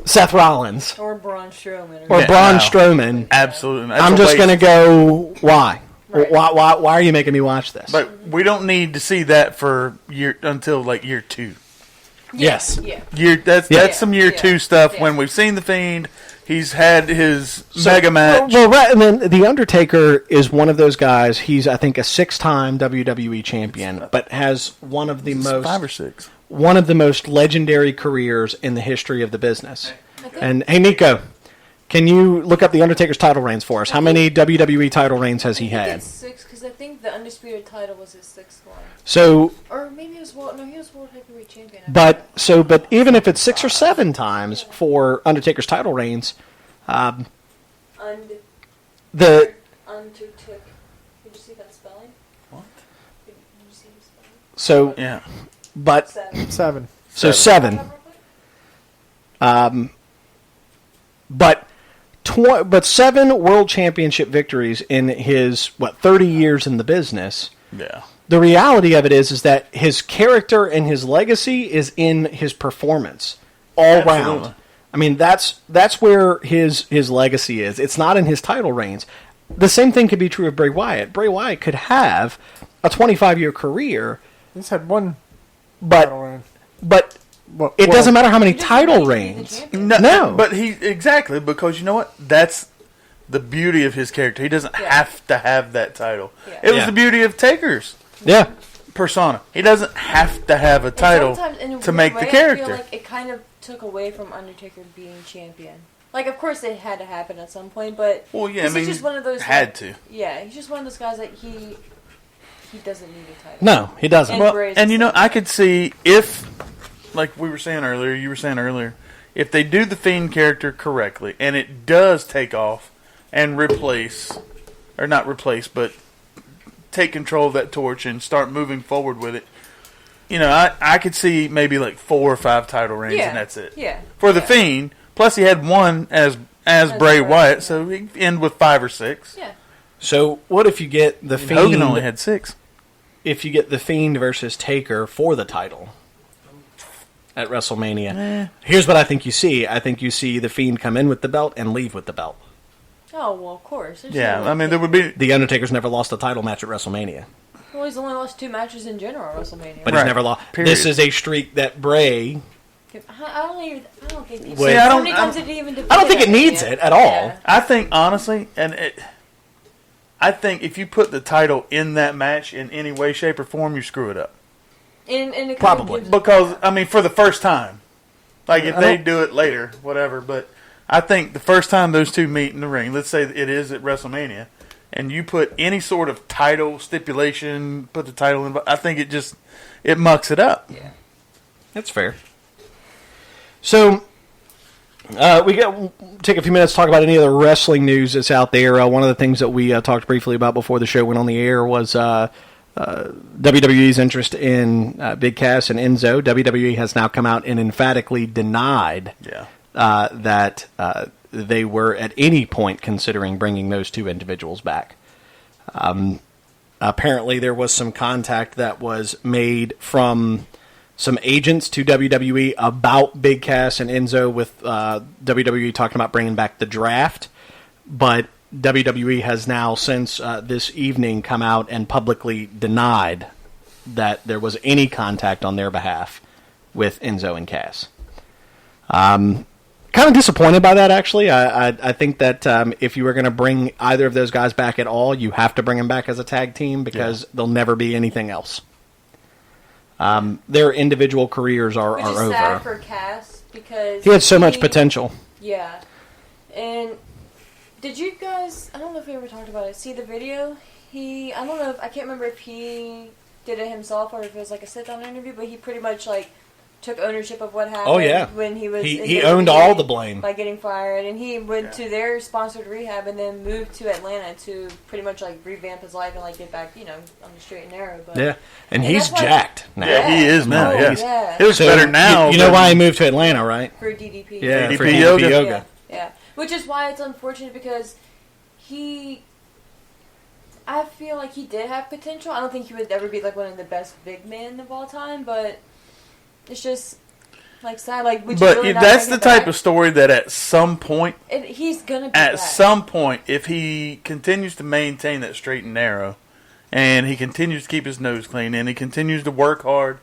Seth Rollins Or Braun Strowman. or Yeah, Braun no. Strowman, Absolutely. That's I'm a just waste. going to go, why? Right. Why are you making me watch this? But we don't need to see that for until like year 2. yes. Yeah. That's some year Yeah. 2 stuff. Yeah. When we've seen the Fiend, he's had his mega match. Well, right, and then The Undertaker is one of those guys. He's, I think, a 6-time WWE champion, but has one of the most 5 or 6. one of the most legendary careers in the history of the business. And hey, Nico, can you look up The Undertaker's title reigns for us? How many WWE title reigns has he I think had? it's 6 because I think the undisputed title was his 6th one, So, or maybe it was he was World Heavyweight Champion. but even if it's 6 or 7 times for Undertaker's title reigns, Und the Undertook. Did you see that spelling? What? Did you see him spelling? so Yeah. but 7. 7. so 7. But 7 world championship victories in his 30 years in the business. Yeah. The reality of it is that his character and his legacy is in his performance all Absolutely. round. I mean, that's where his legacy is. It's not in his title reigns. The same thing could be true of Bray Wyatt. Bray Wyatt could have a 25-year career, He's had one title but reign. but Well, it doesn't matter how many He doesn't title need to be the reigns. champion. No. But exactly, because you know what? That's the beauty of his character. He doesn't Yeah. have to have that title. Yeah. It was Yeah. the beauty of Taker's Yeah. persona. He doesn't have to have a And title sometimes, in a to weird make way, the I character. feel like it kind of took away from Undertaker being champion. Like, of course, it had to happen at some point, but Well, yeah, I he's mean, just one of those had to. Yeah, he's just one of those guys that he doesn't need a title. No, he doesn't. And Well, Bray's and the you know, same I way. could see if, like we were saying earlier, you were saying earlier, if they do the Fiend character correctly and it does take off and not replace, but take control of that torch and start moving forward with it. You know, I could see maybe like 4 or 5 title reigns Yeah. and that's it. Yeah. For the Yeah. Fiend, plus he had one as Bray Bray, Wyatt, yeah. so he end with 5 or 6. Yeah. So what if you get the Fiend? Hogan only had 6. If you get the Fiend versus Taker for the title at WrestleMania, here's what I think you see. I think you see the Fiend come in with the belt and leave with the belt. Oh, well, of course. There's Yeah, no way I mean there he- would be. The Undertaker's never lost a title match at WrestleMania, Well, he's only lost 2 matches in general at WrestleMania. but Right. he's never lost. Period. This is a streak that Bray. I don't think he's Wait. how I don't- many times did he even defeat I don't think it Mania? needs it at all. Yeah. I think honestly, I think if you put the title in that match in any way, shape, or form, you screw it up. And it kind Probably. of gives- Because I mean, for the first time, like if I they don't- do it later, whatever. But I think the first time those two meet in the ring, let's say it is at WrestleMania, and you put any sort of title stipulation, put the title in, I think it mucks it up. Yeah. That's fair. So, take a few minutes to talk about any of the wrestling news that's out there. One of the things that we talked briefly about before the show went on the air was WWE's interest in Big Cass and Enzo. WWE has now come out and emphatically denied Yeah. that they were at any point considering bringing those two individuals back. Apparently, there was some contact that was made from some agents to WWE about Big Cass and Enzo, with WWE talking about bringing back the draft. But WWE has now, since this evening, come out and publicly denied that there was any contact on their behalf with Enzo and Cass. Kind of disappointed by that, actually. I think that if you were going to bring either of those guys back at all, you have to bring them back as a tag team, because there'll never be anything else. Their individual careers are Which is over. sad for Cass, because He had so much potential. Yeah. And did you guys, I don't know if we ever talked about it, see the video? I don't know, I can't remember if he did it himself or if it was like a sit-down interview, but he pretty much like took ownership of what happened. Oh, yeah. When he was He owned all the blame by getting fired, and he went to their sponsored rehab and then moved to Atlanta to pretty much like revamp his life and like get back, on the straight and narrow. But Yeah, and that's he's why- jacked now. Yeah, he is now. Oh, Yeah, yeah. it was So, better now. You know why he moved to Atlanta, right? For DDP. Yeah, DDP for DDP yoga. yoga. Yeah. Which is why it's unfortunate, because I feel like he did have potential. I don't think he would ever be like one of the best big men of all time, but it's just like sad. Like, would you But really not that's bring the him type back? of story that at some point, He's gonna be back. if he continues to maintain that straight and narrow, and he continues to keep his nose clean, and he continues to work hard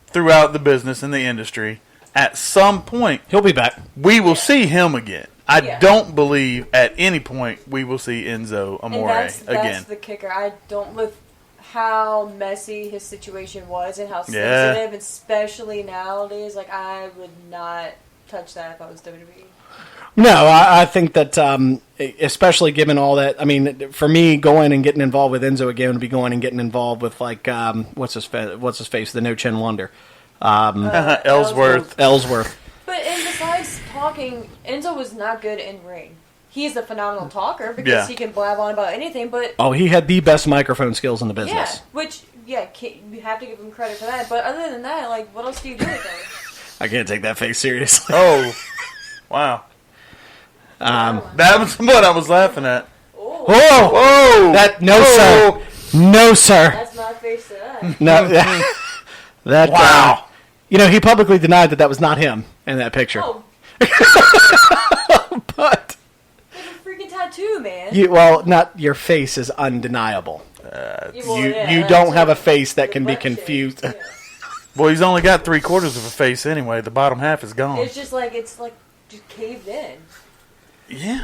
throughout the business and the industry, at some point He'll be back. we will see him again. I Yeah. don't believe at any point we will see Enzo Amore And that's again. the kicker. I don't with how messy his situation was and how Yeah. sensitive, especially nowadays. Like, I would not touch that if I was WWE. No, I think that, especially given all that, I mean, for me, going and getting involved with Enzo again would be going and getting involved with, like, what's his face, the No Chin Wonder, Ellsworth. But and besides talking, Enzo was not good in ring. He's a phenomenal talker because Yeah. he can blab on about anything. But Oh, he had the best microphone skills in the business. you have to give him credit for that. But other than that, like, what else do you do with him? I can't take that face seriously. Oh, wow. That was what I was laughing at. Oh, Whoa! Whoa! Sir. No, sir. that's my face to that. No. That, Wow. he publicly denied that was not him in that picture. Oh, But, there's a freaking tattoo, man. not your face is undeniable. You don't have a face that can be confused. Yeah. Well, he's only got 3/4 of a face anyway. The bottom half is gone. It's just just caved in. Yeah.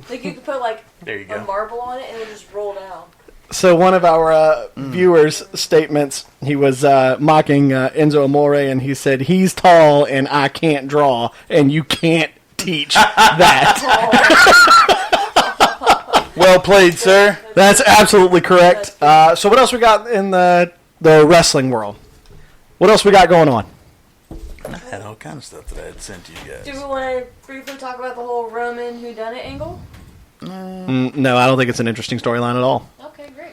Like, you could put like There you a go. marble on it and it'll just roll down. So one of our viewers' statements, he was mocking Enzo Amore, and he said, "He's tall and I can't draw, and you can't teach that." Well played, sir. That's absolutely correct. So what else we got in the wrestling world? What else we got going on? I had all kind of stuff that I had sent to you guys. Do we want to briefly talk about the whole Roman whodunit angle? No, I don't think it's an interesting storyline at all. Okay, great.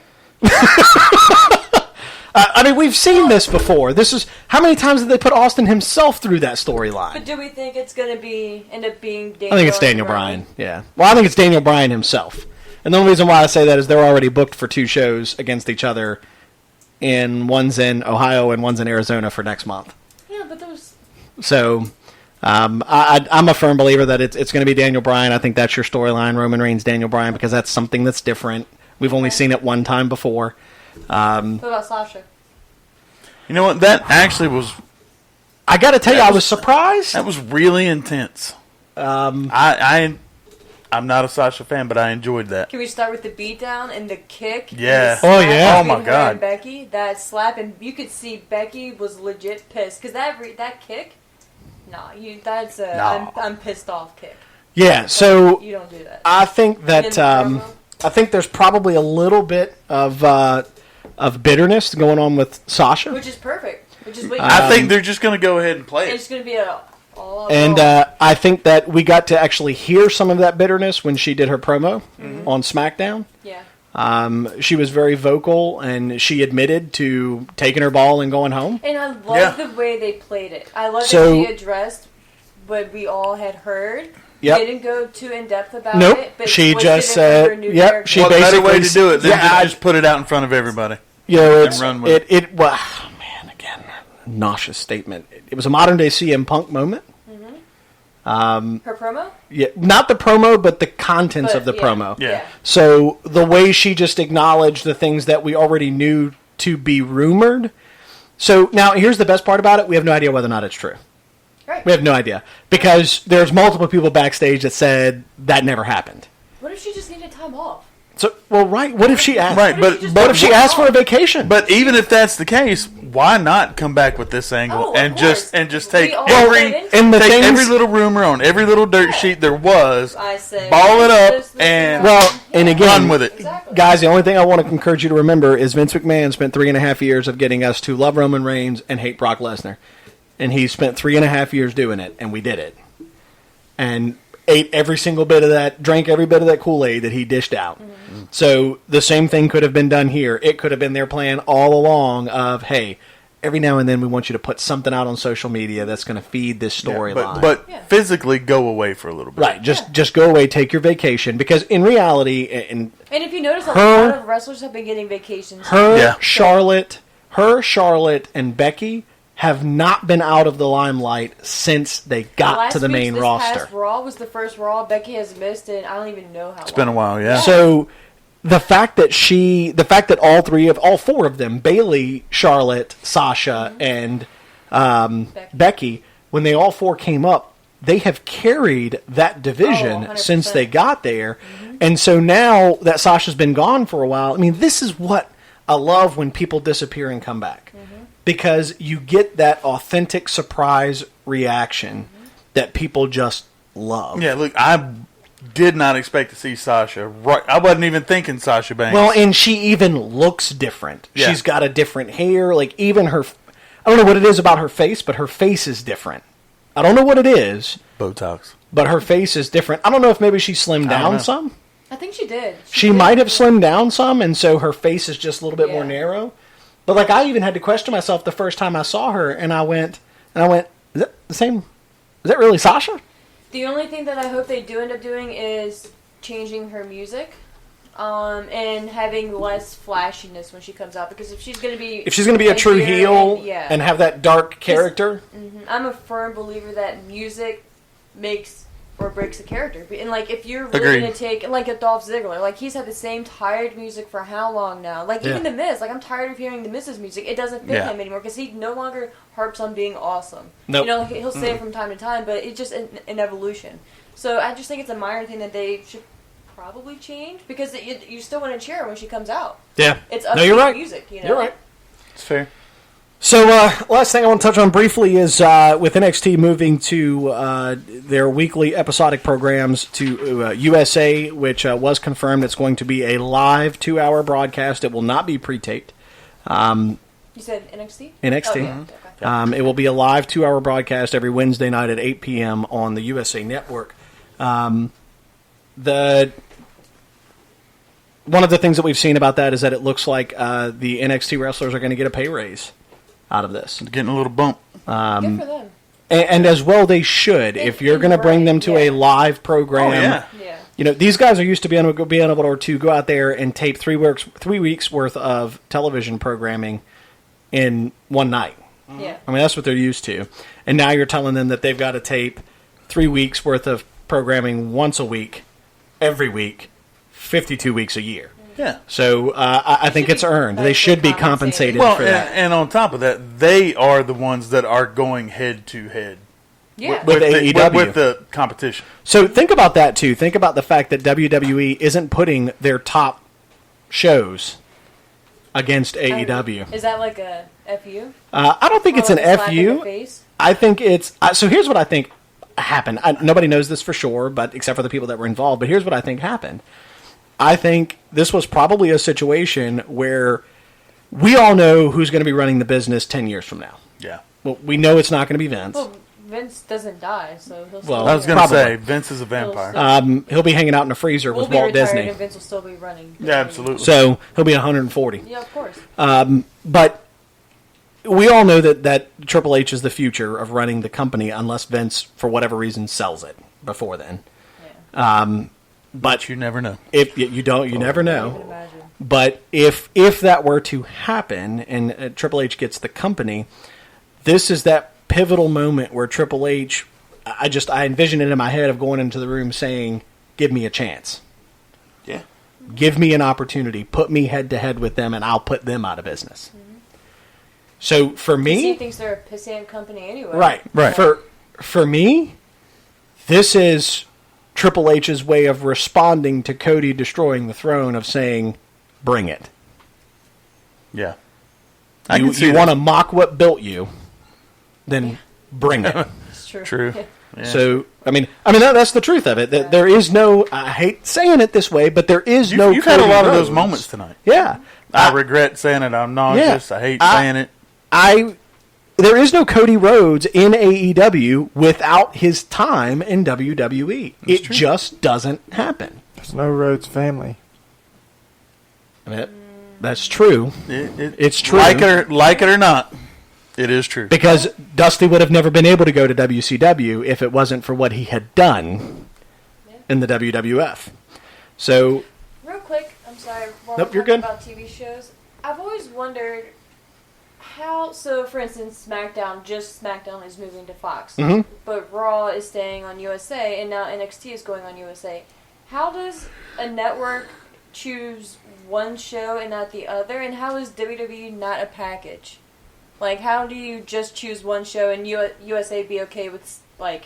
I mean, we've seen this before. This is how many times did they put Austin himself through that But storyline? do we think it's going to end up being Daniel? I think it's Daniel Bryan. Yeah. Well, I think it's Daniel Bryan himself. And the only reason why I say that is they're already booked for 2 shows against each other. One's in Ohio and one's in Arizona for next month. Yeah, but those. So I'm a firm believer that it's going to be Daniel Bryan. I think that's your storyline, Roman Reigns, Daniel Bryan, because that's something that's different. We've only seen it one time before. What about Sasha? You know what? That actually was I got to tell you, I was surprised. that was really intense. I'm not a Sasha fan, but I enjoyed that. Can we start with the beatdown and the kick? Yeah. And the Oh, slap yeah. Oh, my between her God. and Becky, that slap, and you could see Becky was legit pissed because that kick. Nah, I'm pissed off kick. Yeah, so You don't do that. I think In that the promo? I think there's probably a little bit of bitterness going on with Sasha. Which is perfect. Which is what I think they're just going to go ahead and play it's it. going to be a all out And brawl. I think that we got to actually hear some of that bitterness when she did her promo on SmackDown. Yeah. She was very vocal, and she admitted to taking her ball and going home. And I love Yeah. the way they played it. I love So- that she addressed what we all had heard. Yep. Didn't go too in depth about Nope. it. But She was just it said, her new yep, character? she Well, better way to basically- do it than Yeah, just put it out in front of everybody. You know, it's, run with well, man, again, nauseous statement. It was a modern day CM Punk moment. Her promo? Yeah, not the promo, but the contents But, of the yeah. promo. Yeah. So the way she just acknowledged the things that we already knew to be rumored. So now here's the best part about it: we have no idea whether or not it's true. Right. We have no idea because there's multiple people backstage that said that never happened. What if she just needed time off? So, well, right? What if she asked? Right, What if but she just What if she asked for a vacation? But even if that's the case, why not come back with this angle Oh, of and course. just take We all every went into and the take things, every little rumor on every little dirt sheet there was, I say, ball it up this, and well, and again, run with it. Exactly. guys, the only thing I want to encourage you to remember is Vince McMahon spent 3.5 years of getting us to love Roman Reigns and hate Brock Lesnar. And he spent 3.5 years doing it, and we did it. And ate every single bit of that, drank every bit of that Kool-Aid that he dished out. Mm-hmm. So the same thing could have been done here. It could have been their plan all along of, hey, every now and then we want you to put something out on social media that's going to feed this storyline. But Yeah. physically go away for a little bit. Right, just go away, take your vacation. Because in reality, and And if you notice, a Her- lot of wrestlers have been getting vacations. her, Yeah. Charlotte, and Becky have not been out of the limelight since they got to the main roster. Past Raw was the first Raw Becky has missed, and I don't even know how. It's been a while, yeah. So the fact that all four of them, Bayley, Charlotte, Sasha, and Becky, when they all four came up, they have carried that division 100%. since they got there. And so now that Sasha's been gone for a while, I mean, this is what I love when people disappear and come back. Because you get that authentic surprise reaction that people just love. Yeah, look, I did not expect to see Sasha. Right, I wasn't even thinking Sasha Banks. Well, and she even looks different. Yeah. She's got a different hair. Like, even her... I don't know what it is about her face, but her face is different. I don't know what it is, Botox. but her face is different. I don't know if maybe she slimmed I don't know. down some. I think she did. She did. might have slimmed down some, and so her face is just a little bit more Yeah. narrow. But, like, I even had to question myself the first time I saw her, and I went, is that the same? Is that really Sasha? The only thing that I hope they do end up doing is changing her music, and having less flashiness when she comes out. Because if she's going to be a true edgier heel and, and have that dark character, I'm a firm believer that music makes or breaks a character. And, like, if you're really Agreed. going to take, like, a Dolph Ziggler, like, he's had the same tired music for how long now? Like, even Yeah. The Miz, like, I'm tired of hearing The Miz's music. It doesn't fit Yeah. him anymore because he no longer harps on being awesome. Nope. You know, like, he'll say it from time to time, but it's just an evolution. So I just think it's a minor thing that they should probably change because you still want to cheer her when she comes out. yeah. It's No, you're upbeat right. music, you know? You're right. It's fair. So, last thing I want to touch on briefly is with NXT moving to their weekly episodic programs to USA, which was confirmed it's going to be a live 2-hour broadcast. It will not be pre-taped. You said NXT? NXT. Oh, yeah. Okay. It will be a live 2-hour broadcast every Wednesday night at 8 p.m. on the USA Network. One of the things that we've seen about that is that it looks like the NXT wrestlers are going to get a pay raise out of this. Getting a little bump. Good for them. And as well they should. If you're going to bring them to a yeah. live program, Oh, yeah. Yeah. you know, these guys are used to being able to go out there and tape 3 weeks worth of television programming in one night. Yeah. I mean, that's what they're used to. And now you're telling them that they've got to tape 3 weeks worth of programming once a week, every week, 52 weeks a year. Yeah. So I think it's earned. They should be compensated Well, for that. and on top of that, they are the ones that are going head to head Yeah. With AEW. with the competition. So think about that, too. Think about the fact that WWE isn't putting their top shows against AEW. Is that like a FU? I don't think it's an Or like a slap in the FU. face? I think it's... so here's what I think happened. Nobody knows this for sure, but except for the people that were involved. But here's what I think happened. I think this was probably a situation where we all know who's going to be running the business 10 years from now. Yeah. Well, we know it's not going to be Vince. Well, Vince doesn't die, so he'll still Well, be I was going around. to Probably. say, Vince is a vampire. He'll be hanging out in a freezer We'll with be Walt retired Disney. and Vince will still be running. Yeah, absolutely. So he'll be 140. Yeah, of course. But we all know that Triple H is the future of running the company, unless Vince, for whatever reason, sells it before then. Yeah. But you never know. If you don't, you never I can know. imagine. But if that were to happen and Triple H gets the company, this is that pivotal moment where Triple H, I envision it in my head of going into the room saying, "Give me a chance. Yeah. Give me an opportunity. Put me head to head with them, and I'll put them out of business." Mm-hmm. So for me, he thinks they're a pissant company anyway. Right. For me, this is Triple H's way of responding to Cody destroying the throne, of saying, "Bring it." Yeah. You want to mock what built you, then bring it. It's true. True. Yeah. Yeah. So, that's the truth of it. That there is no, I hate saying it this way, but there is no You've had a Cody lot of Rhodes. those moments tonight. Yeah. I regret saying it. I'm nauseous. Yeah. I hate saying it. There is no Cody Rhodes in AEW without his time in WWE. It true. just doesn't happen. There's no Rhodes family. That's true. It's true. Like it or not, it is true. Because Dusty would have never been able to go to WCW if it wasn't for what he had done in the WWF. So, Real quick, I'm sorry. While Nope, we're you're talking good. about TV shows, I've always wondered how. So, for instance, SmackDown is moving to Fox, Mhm. but Raw is staying on USA, and now NXT is going on USA. How does a network choose one show and not the other? And how is WWE not a package? Like, how do you just choose one show and USA be okay with, like,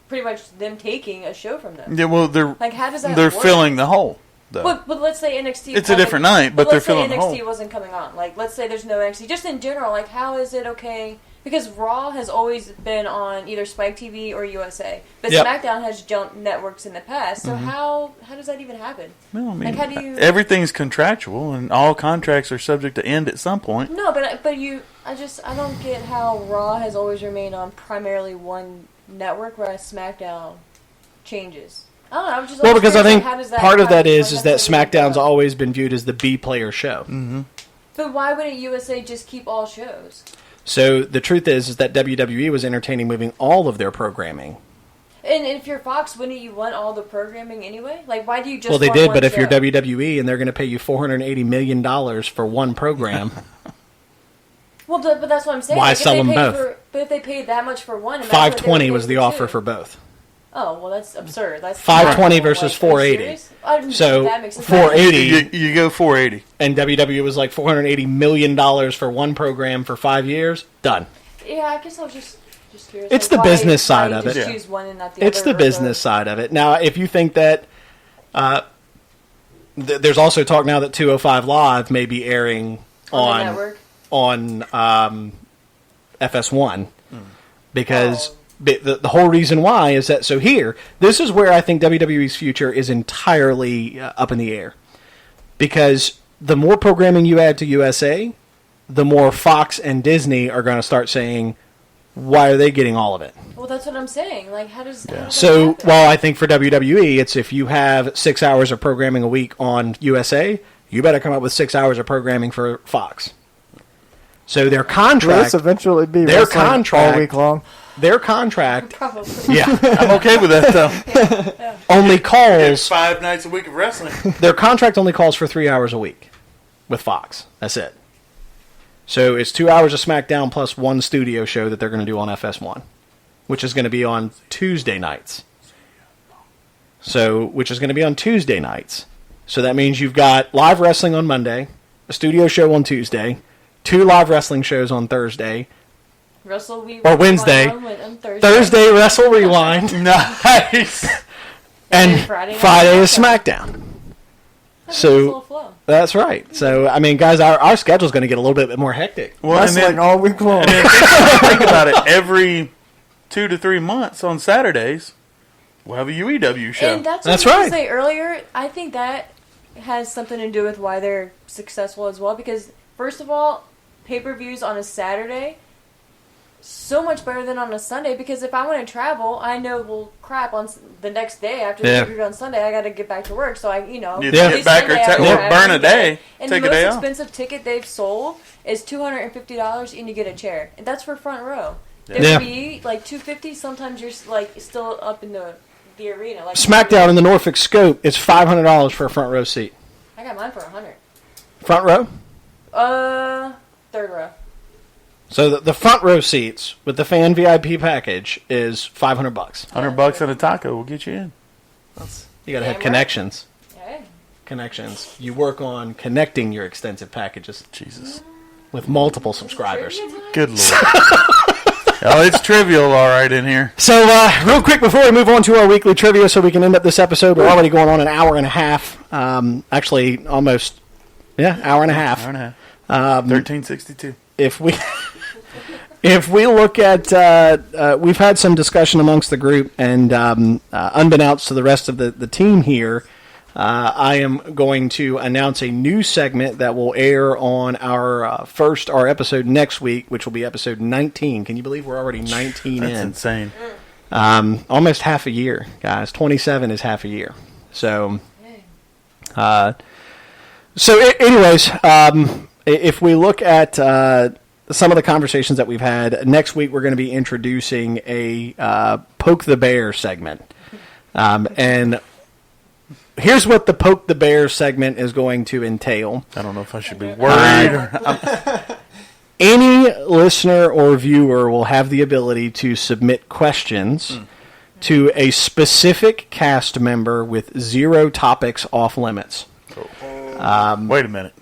pretty much them taking a show from them? Yeah, well, they're Like, how does that they're work? filling the hole, though. But let's say NXT... It's a different night, but they're filling the let's say hole. NXT wasn't coming on. Like, let's say there's no NXT. Just in general, like, how is it okay... Because Raw has always been on either Spike TV or USA. But Yep. SmackDown has jumped networks in the past. So how does that even happen? Well, I mean, Like, how do you... everything's contractual, and all contracts are subject to end at some point. No, but I don't get how Raw has always remained on primarily one network, whereas SmackDown changes. I don't know. I'm just well, because I curious, think like, how does that, part of how that does- is like, that that's what we SmackDown's do. always been viewed as the B player show. Mm-hmm. But why wouldn't USA just keep all shows? So the truth is that WWE was entertaining moving all of their programming. And if you're Fox, wouldn't you want all the programming anyway? Like, why do you just? Well, they want did, one but if show? you're WWE and they're going to pay you $480 million for one program, well, but that's what I'm saying. Why Like, if sell they them paid both? But if they paid that much for one, and that's what they were $520 was paying the for offer two. for both. Oh well, that's absurd. That's $520 not- versus like, are you $480. serious? So, that makes sense. $480. You go 480. And WWE was like $480 million for one program for 5 years. Done. Yeah, I guess I was just curious. It's like, the why- business why side you of just it. Choose one and not the It's other, the or business side of it. Now, if you think that there's also talk now that 205 Live may be airing on the network. on FS1 because the whole reason why is that this is where I think WWE's future is entirely up in the air, because the more programming you add to USA, the more Fox and Disney are going to start saying, why are they getting all of it? Well, that's what I'm saying. Like, how does that So, happen? well, I think for WWE, it's if you have 6 hours of programming a week on USA, you better come up with 6 hours of programming for Fox. So their Will contract, this eventually be Their wrestling contract- all week long? their contract, Probably. yeah, I'm okay with that, though. only It's calls, 5 nights a week of wrestling. their contract only calls for 3 hours a week with Fox. That's it. So it's 2 hours of SmackDown plus one studio show that they're going to do on FS1, which is going to be on Tuesday nights. So that means you've got live wrestling on Monday, a studio show on Tuesday, 2 live wrestling shows on Thursday, or Wednesday. On Thursday Wrestle Rewind, Nice. and Friday Friday night is SmackDown. So that's right. So I mean, guys, our schedule's going to get a little bit more hectic. Well, and Wrestling then, all week long. think about it. Every 2 to 3 months on Saturdays, we'll have a UEW show. And that's That's what I was right. going to say earlier. I think that has something to do with why they're successful as well. Because, first of all, pay-per-views on a Saturday, so much better than on a Sunday, because if I want to travel, I know, well, crap, on the next day after the pay-per-view on Sunday, I got to get back to work. So you get back or burn a day. And take the a day most off. expensive ticket they've sold is $250, and you get a chair, and that's for front row. Yeah. WWE, like $250. Sometimes you're like still up in the arena. Like SmackDown in the Norfolk Scope is $500 for a front row seat. I got mine for $100. Front row? Third row. So the front row seats with the fan VIP package is $500. $100 at a taco will get you in. You got to have connections. Yeah. Connections. You work on connecting your extensive packages. Jesus. With multiple subscribers. Good Lord. Oh, it's trivial, all right, in here. So, real quick before we move on to our weekly trivia, so we can end up this episode, we're already going on an hour and a half. Actually, almost, hour and a half. Hour and a half. 1362. If we look at, we've had some discussion amongst the group, and unbeknownst to the rest of the team here, I am going to announce a new segment that will air on our episode next week, which will be episode 19. Can you believe we're already 19 That's in? insane. Almost half a year, guys. 27 is half a year. So, anyways, if we look at some of the conversations that we've had, next week we're going to be introducing a Poke the Bear segment. And here's what the Poke the Bear segment is going to entail. I don't know if I should be worried. Any listener or viewer will have the ability to submit questions to a specific cast member with 0 topics off limits. Wait a minute.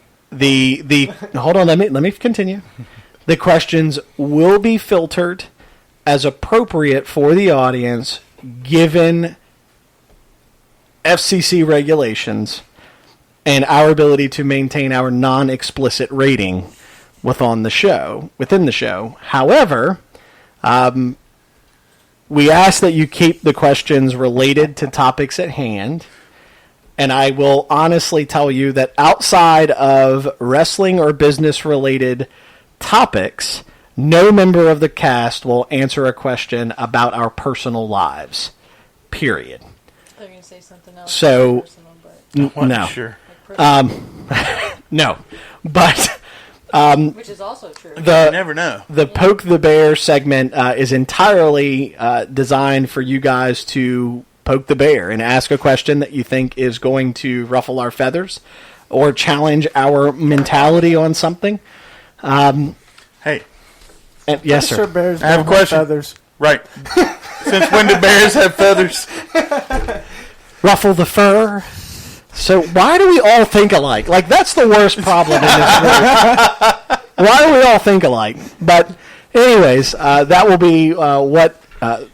Hold on, let me continue. The questions will be filtered as appropriate for the audience, given FCC regulations and our ability to maintain our non-explicit rating within the show. However, we ask that you keep the questions related to topics at hand. And I will honestly tell you that outside of wrestling or business-related topics, no member of the cast will answer a question about our personal lives. Period. They're going to say something else. So, personal, no. Sure. No. But which is also true. You never know. The Poke the Bear segment is entirely designed for you guys to poke the bear and ask a question that you think is going to ruffle our feathers or challenge our mentality on something. Hey. Yes, sir. Sure, bears I have a question. Feathers. Right. Since when do bears have feathers? Ruffle the fur. So why do we all think alike? Like, that's the worst problem in this world. Why do we all think alike? But anyways, that will be what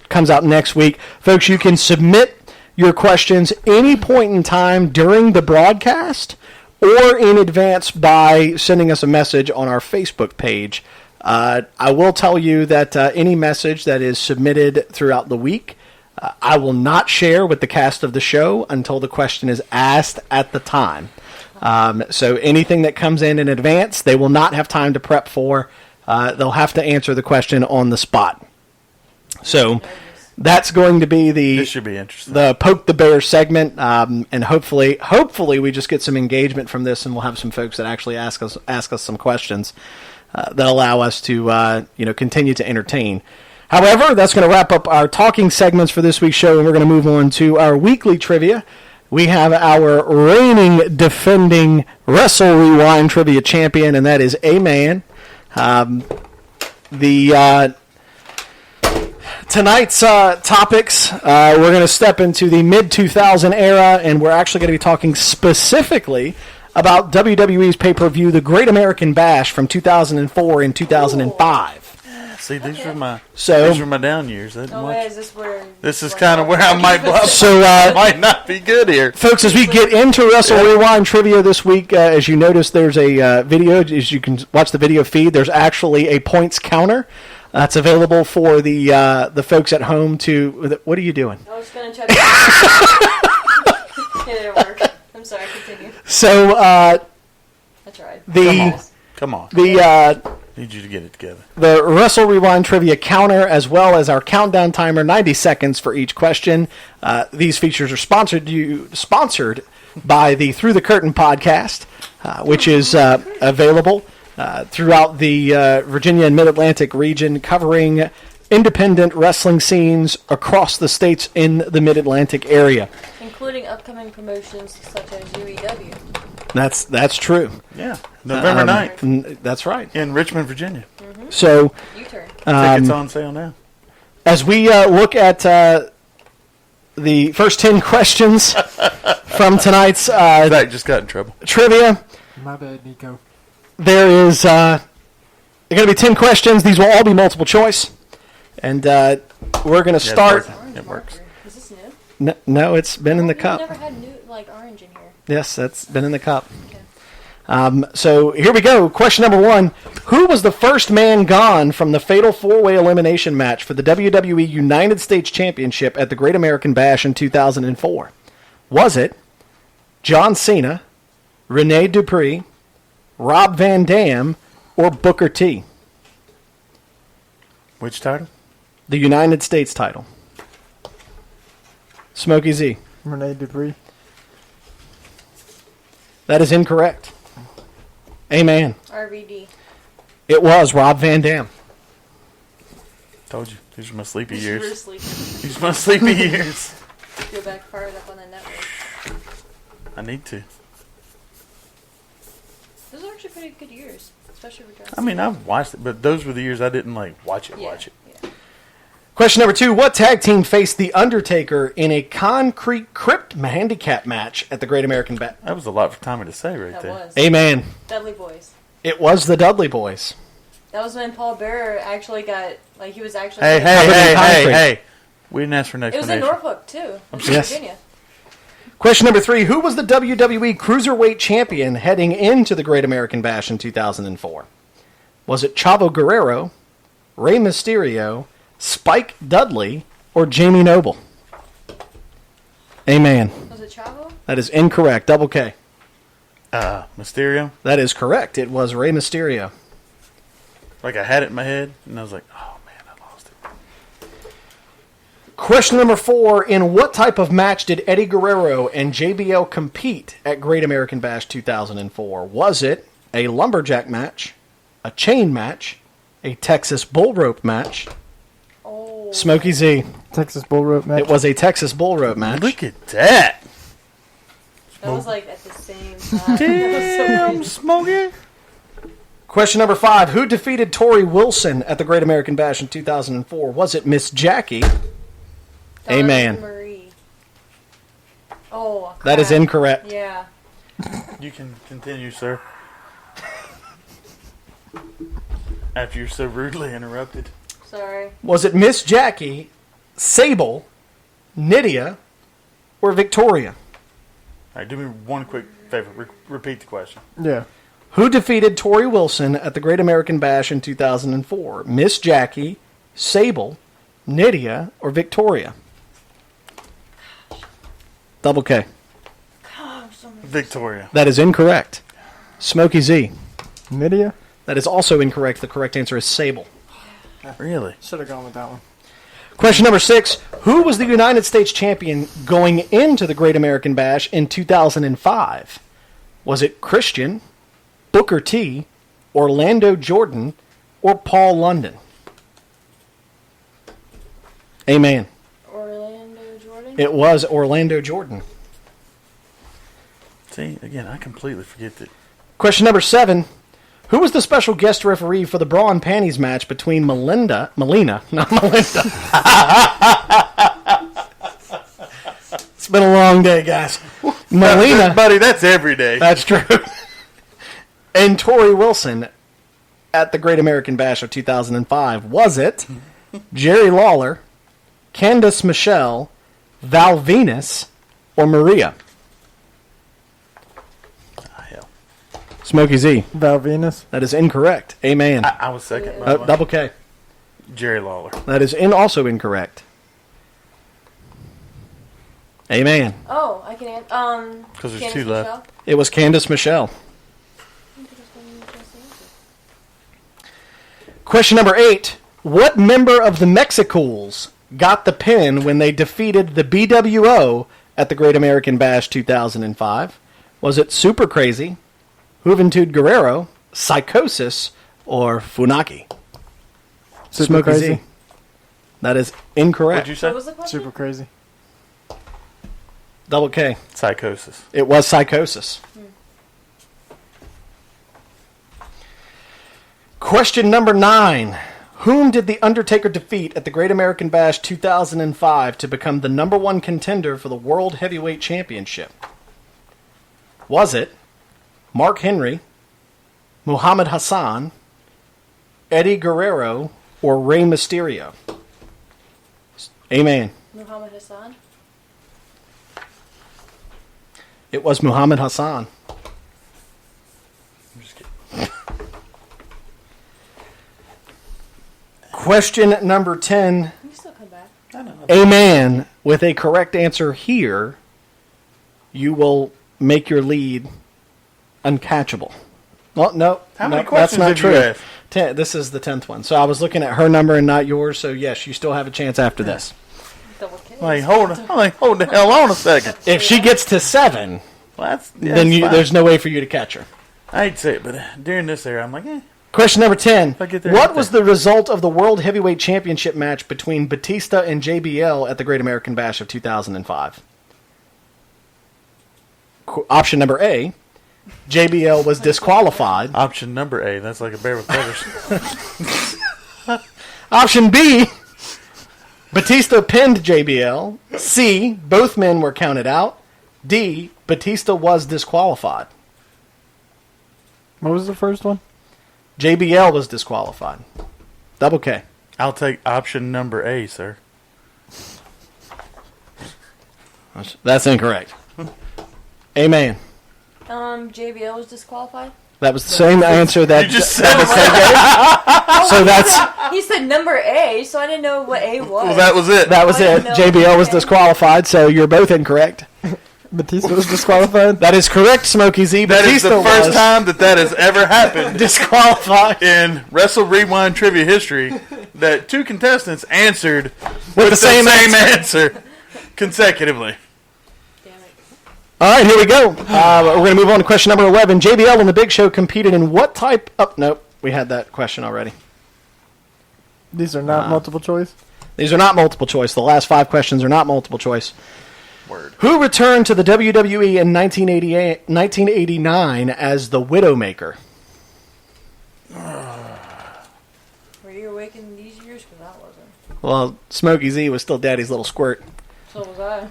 comes out next week. Folks, you can submit your questions any point in time during the broadcast or in advance by sending us a message on our Facebook page. I will tell you that any message that is submitted throughout the week, I will not share with the cast of the show until the question is asked at the time. So anything that comes in advance, they will not have time to prep for. They'll have to answer the question on the spot. So that's going to be This should be interesting. the Poke the Bear segment, and hopefully we just get some engagement from this, and we'll have some folks that actually ask us some questions that allow us to continue to entertain. However, that's going to wrap up our talking segments for this week's show, and we're going to move on to our weekly trivia. We have our reigning, defending Wrestle Rewind trivia champion, and that is Mann. Tonight's topics, we're going to step into the mid-2000 era, and we're actually going to be talking specifically about WWE's pay-per-view, The Great American Bash from 2004 and 2005. See, these were my down years. This is kind of where I might bluff. So, might not be good here. folks, as we get into Wrestle Rewind trivia this week, as you notice, there's a video. As you can watch the video feed, there's actually a points counter that's available for the folks at home to. What are you doing? I was going to try to... It didn't work. I'm sorry, continue. So, I tried. Come on. Need you to get it together. The Wrestle Rewind Trivia Counter, as well as our countdown timer, 90 seconds for each question. These features are sponsored by the Through the Curtain podcast, which is available throughout the Virginia and Mid-Atlantic region, covering independent wrestling scenes across the states in the Mid-Atlantic area. Including upcoming promotions such as UEW. That's true. Yeah, November 9th. That's right. In Richmond, Virginia. Mm-hmm. So, U-turn. Tickets on sale now. as we look at the first 10 questions from tonight's Zach just got in trouble. trivia, My bad, Nico. there is going to be 10 questions. These will all be multiple choice. And we're going to start. It works. Is this new? No, it's been in the We've cup. never had new, orange in here. Yes, that's been in the cup. Okay. So here we go. Question number 1. Who was the first man gone from the fatal 4-way elimination match for the WWE United States Championship at the Great American Bash in 2004? Was it John Cena, Rene Dupree, Rob Van Dam, or Booker T? Which title? The United States title. Smokey Z. Rene Dupree. That is incorrect. Amen. RVD. It was Rob Van Dam. Told you. These are my sleepy We're years. sleeping. These are my sleepy years. Go back fired up on the network. I need to. Those are actually pretty good years, especially for John I mean, I've watched it, but those were the years I didn't watch it. Yeah. Watch it. Yeah. Question number 2. What tag team faced The Undertaker in a concrete crypt handicap match at the Great American Bash? That was a lot for Tommy to say right That there. was. Amen. Dudley Boys. It was the Dudley Boys. That was when Paul Bearer actually got, he was actually... Hey, Covered in concrete. hey. We didn't ask for an It was explanation. in Norfolk, too. In Yes. Virginia. Question number 3. Who was the WWE Cruiserweight Champion heading into the Great American Bash in 2004? Was it Chavo Guerrero, Rey Mysterio, Spike Dudley, or Jamie Noble? Amen. Was it Chavo? That is incorrect. Double K. Mysterio. That is correct. It was Rey Mysterio. Like I had it in my head, and I was like, oh man, I lost it. Question number 4. In what type of match did Eddie Guerrero and JBL compete at Great American Bash 2004? Was it a lumberjack match, a chain match, a Texas bull rope match? Oh. Smokey Z. Texas Bull Rope match. It was a Texas bull rope match. Look at that. That was at the same time. Damn, Smokey. Question number 5. Who defeated Tori Wilson at the Great American Bash in 2004? Was it Miss Jackie? Amen. Marie. Oh, crap. That is incorrect. Yeah. You can continue, sir. After you're so rudely interrupted. Sorry. Was it Miss Jackie, Sable, Nydia, or Victoria? All right, do me one quick favor. Repeat the question. Yeah. Who defeated Tori Wilson at the Great American Bash in 2004? Miss Jackie, Sable, Nydia, or Victoria? Double K. Victoria. That is incorrect. Smokey Z. Nydia? That is also incorrect. The correct answer is Sable. Really? Should have gone with that one. Question number 6. Who was the United States champion going into the Great American Bash in 2005? Was it Christian, Booker T, Orlando Jordan, or Paul London? Amen. Orlando Jordan? It was Orlando Jordan. See, again, I completely forget that. Question number 7. Who was the special guest referee for the bra and panties match between Melina, not Melinda. It's been a long day, guys. Melina, Buddy, that's every day. that's true. And Tori Wilson at the Great American Bash of 2005. Was it Jerry Lawler, Candice Michelle, Val Venus, or Maria? Hell. Smokey Z. Val Venus. That is incorrect. Amen. I was second. by the way. Double K. Jerry Lawler. That is also incorrect. Amen. Oh, I can answer. Because there's Candace two left. Michelle? It was Candice Michelle. Question number 8. What member of the Mexicools got the pin when they defeated the BWO at the Great American Bash 2005? Was it Super Crazy, Juventud Guerrero, Psychosis, or Funaki? Super Crazy. Z. That is incorrect. What'd you say? What was the question? Super crazy. Double K. Psychosis. It was Psychosis. Question number 9. Whom did The Undertaker defeat at the Great American Bash 2005 to become the number 1 contender for the World Heavyweight Championship? Was it Mark Henry, Muhammad Hassan, Eddie Guerrero, or Rey Mysterio? Amen. Muhammad Hassan. It was Muhammad Hassan. I'm just kidding. Question number 10. You can still come back. Amen. With a correct answer here, you will make your lead uncatchable. Well, no. How many no, questions that's not did you true. ask? This is the 10th one. So I was looking at her number and not yours, so yes, you still have a chance after this. Double K. Like, hold the hell on a second. If she gets to 7, Well, then that's fine. there's no way for you to catch her. I hate to say it, but during this era, I'm like, Question number 10. I get there, What get was there. the result of the World Heavyweight Championship match between Batista and JBL at the Great American Bash of 2005? Option number A. JBL was disqualified. option number A. That's like a bear with feathers. Option B. Batista pinned JBL. C. Both men were counted out. D. Batista was disqualified. What was the first one? JBL was disqualified. Double K. I'll take option number A, sir. That's incorrect. Amen. JBL was disqualified. That was the same answer that You just said So that's He said number A, so I didn't know what A was. Well, that was it. that was I it. didn't know. JBL was Okay. disqualified, so you're both incorrect. Batista was disqualified. That is correct, Smokey Z. That is Batista the first was time that has ever happened disqualified in Wrestle Rewind trivia history that 2 contestants answered with the same answer consecutively. Damn it. All right, here we go. We're going to move on to question number 11. JBL and the Big Show competed in what type of... Nope, we had that question already. These are not multiple choice. These are not multiple choice. The last 5 questions are not multiple choice. Word. Who returned to the WWE in 1989 as the Widowmaker? Were you awake in these years? Because I wasn't. Well, Smokey Z was still Daddy's little squirt. So was I.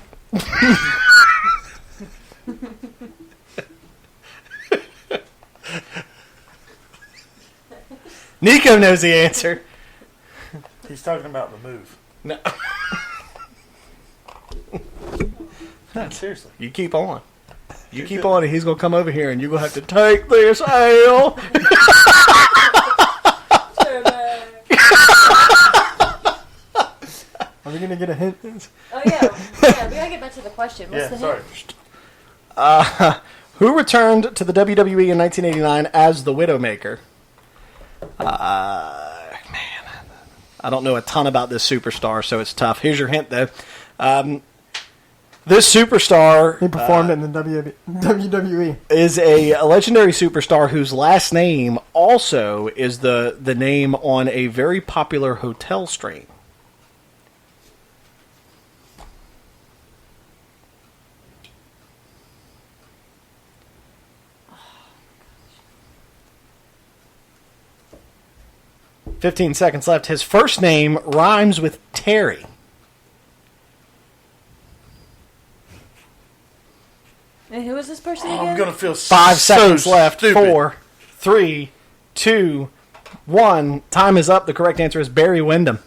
Nico knows the answer. He's talking about the move. No. Seriously. You keep on. You keep on, and he's going to come over here, and you're going to have to take this L. Are we gonna get a hint? Oh yeah, we gotta get back to the question. What's the sorry. hint? Who returned to the WWE in 1989 as the Widowmaker? Man, I don't know a ton about this superstar, so it's tough. Here's your hint, though. This superstar He performed in the WWE. is a legendary superstar whose last name also is the name on a very popular hotel strain. Oh, 15 seconds left. His first name rhymes with Terry. And who is this person again? I'm gonna feel 5 seconds so left. stupid. 4, 3, 2, 1. Time is up. The correct answer is Barry Windham.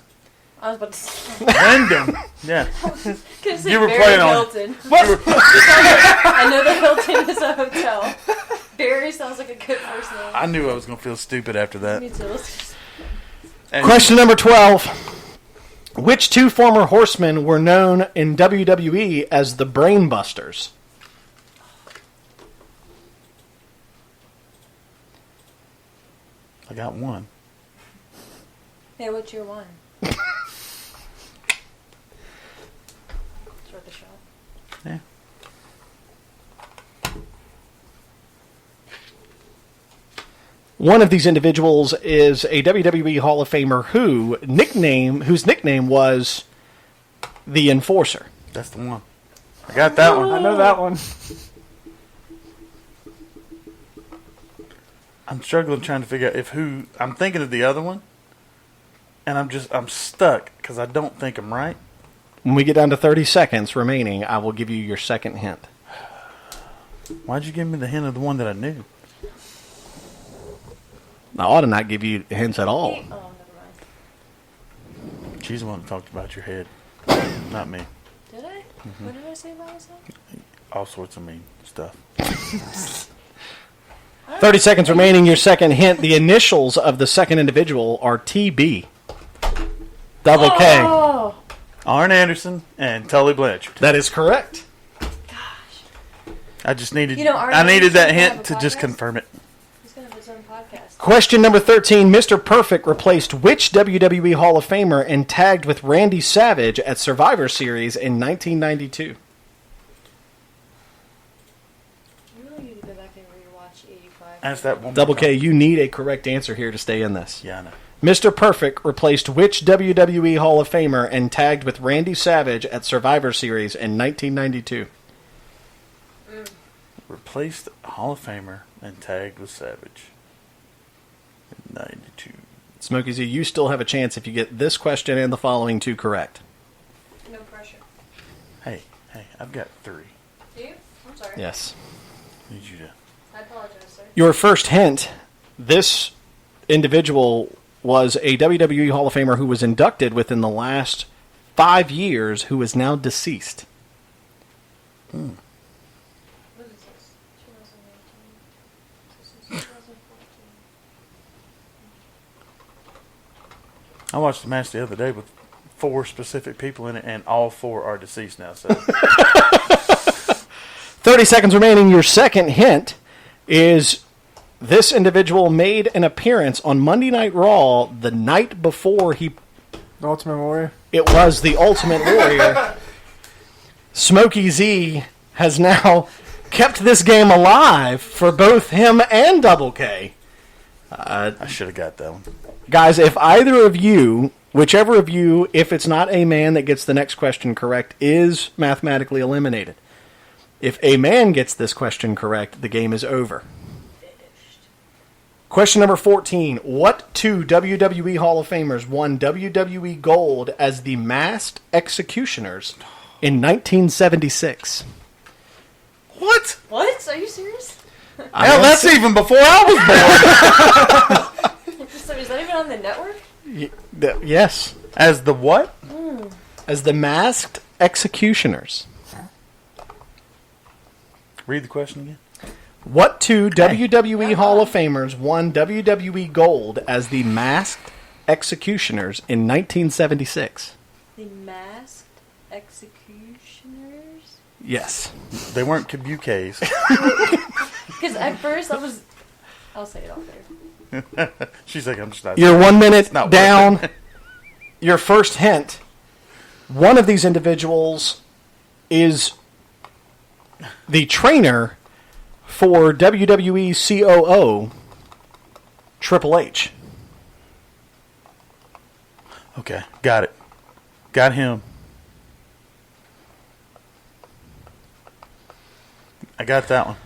I was about to say. Random. Yeah. Could've said You were Barry playing on- Hilton. I know the Hilton is a hotel. Barry sounds like a good first name. I knew I was gonna feel stupid after that. Me too. And Question number 12. Which 2 former horsemen were known in WWE as the Brainbusters? I got one. Hey, what's your one? It's worth a shot. Yeah. One of these individuals is a WWE Hall of Famer whose nickname was the Enforcer. That's the one. I got that one. I know that one. I'm struggling trying to figure out I'm thinking of the other one, and I'm stuck because I don't think I'm right. When we get down to 30 seconds remaining, I will give you your second hint. Why'd you give me the hint of the one that I knew? I ought to not give you hints at all. Oh, never mind. She's the one that talked about your head, not me. Did I? What did I say about myself? All sorts of mean stuff. 30 seconds remaining, your second hint. The initials of the second individual are TB. Double K. Oh, Arn Anderson and Tully Blanchard. That is correct. gosh. I just needed. You know, Arn I needed that Anderson hint have a to just podcast? confirm it. He's going to have his own podcast. Question number 13. Mr. Perfect replaced which WWE Hall of Famer and tagged with Randy Savage at Survivor Series in 1992? You really need to go back and rewatch 85. Ask that one. Double more K, time. you need a correct answer here to stay in this. Yeah, I know. Mr. Perfect replaced which WWE Hall of Famer and tagged with Randy Savage at Survivor Series in 1992? Replaced Hall of Famer and tagged with Savage. In 92. Smokey Z, you still have a chance if you get this question and the following two correct. No pressure. Hey, I've got 3. Do you? I'm sorry. Yes. Need you to. I apologize, sir. Your first hint, this individual was a WWE Hall of Famer who was inducted within the last 5 years who is now deceased. What is this? 2018. This is 2014. I watched the match the other day with 4 specific people in it, and all 4 are deceased now. So 30 seconds remaining. Your second hint is this individual made an appearance on Monday Night Raw the night before The Ultimate Warrior. it was the Ultimate Warrior. Smokey Z has now kept this game alive for both him and Double K. I should have got that one. Guys, if either of you, whichever of you, if it's not a man that gets the next question correct, is mathematically eliminated. If a man gets this question correct, the game is over. Question number 14. What two WWE Hall of Famers won WWE Gold as the Masked Executioners in 1976? What? What? Are you serious? Hell, that's even before I was born. So is that even on the network? Yes. As the what? As the Masked Executioners. Read the question again. What two WWE Hall of Famers won WWE Gold as the Masked Executioners in 1976? The Masked Executioners? Yes. They weren't Kabuki's. Because at first I'll say it off there. She's like, I'm just not. You're 1 minute not worth down. it. Your first hint. One of these individuals is the trainer for WWE COO Triple H. Okay, got it. Got him. I got that one.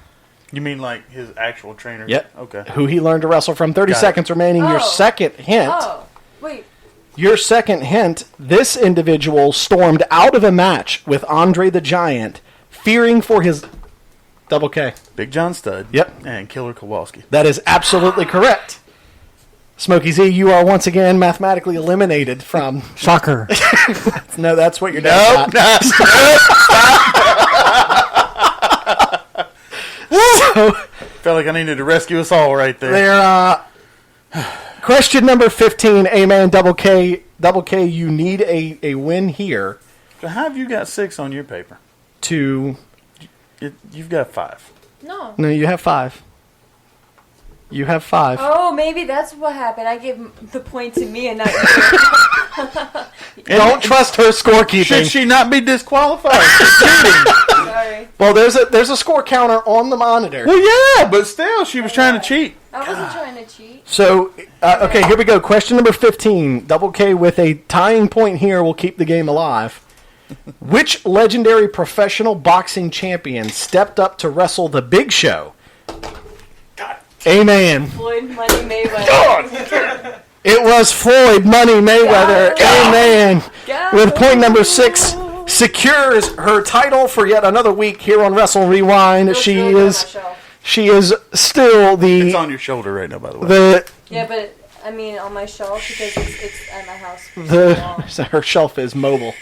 You mean like his actual trainer? Yep. Okay. Who he learned to wrestle from. 30 Got it. seconds remaining. Your Oh. second hint. Oh, wait. Your second hint, this individual stormed out of a match with Andre the Giant, fearing for his... Double K. Big John Studd. Yep. And Killer Kowalski. That is absolutely correct. Smokey Z, you are once again mathematically eliminated from... Shocker. No, that's what your dad got. So, Felt like I needed to rescue us all right there. question number 15, A-Man, Double K. Double K, you need a win here So how have you got 6 on your paper? to... You've got 5. No. No, you have 5. You have 5. Oh, maybe that's what happened. I gave the point to me and not you. Don't trust her scorekeeping. Should she not be disqualified? She's cheating. Sorry. Well, there's a score counter on the monitor. Well, yeah, but still, she was trying to cheat. I wasn't trying to cheat. So, okay, here we go. Question number 15. Double K with a tying point here will keep the game alive. Which legendary professional boxing champion stepped up to wrestle the Big Show? Amen. Floyd Money Mayweather. It was Floyd Money Mayweather. Amen. Go. With point number 6, secures her title for yet another week here on Wrestle Rewind. She is still It's on the your shoulder right now, by the way. Yeah, but I mean on my shelf because it's at my house. so her shelf is mobile.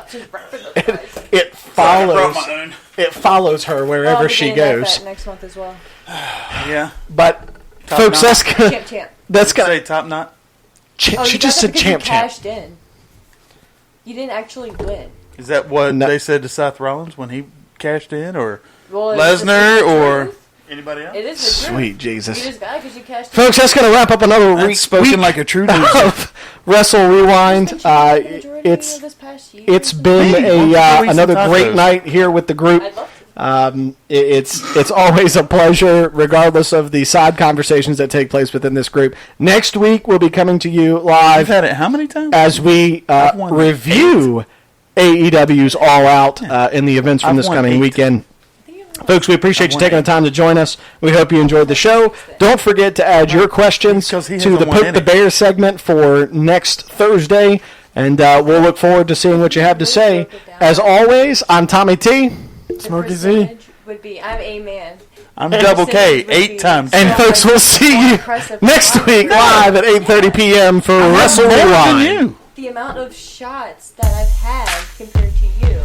Just wrapping those guys. It follows her wherever I'll be she getting goes. that next month as well. Yeah. But Top folks, knot. Champ. Say top knot. she Oh, you just got said that because champ. you cashed in. You didn't actually win. Is that what No. they said to Seth Rollins when he cashed in, or Well, Lesnar, or anybody else? it is the truth. Sweet You Jesus. just got it because you cashed in. Folks, that's going to wrap up another That's week spoken like a true loser. of Wrestle Rewind. It's been cheating the majority It's of this past year. it's been Hey, I'll eat some another great tacos. night here with the group. I'd love to. It's always a pleasure, regardless of the side conversations that take place within this group. Next week, we'll be coming to you I've live had it how many times? as we I've won review AEW's All Out in the events from I've this won coming 8. weekend. I think it was Folks, we appreciate I've you won taking the 8. time to join us. We hope you enjoyed the show. Don't forget to add your questions Because he to hasn't the won Poke the any. Bear segment for next Thursday, and we'll look forward to seeing what you have to say. As always, I'm Tommy T. the Smokey Z. percentage would be I'm a man. I'm double K Percentage would 8 be- times. And Yeah, folks, we'll see you impressive. next week live at 8:30 p.m. for Wrestle More than Rewind. you. The amount of shots that I've had compared to you.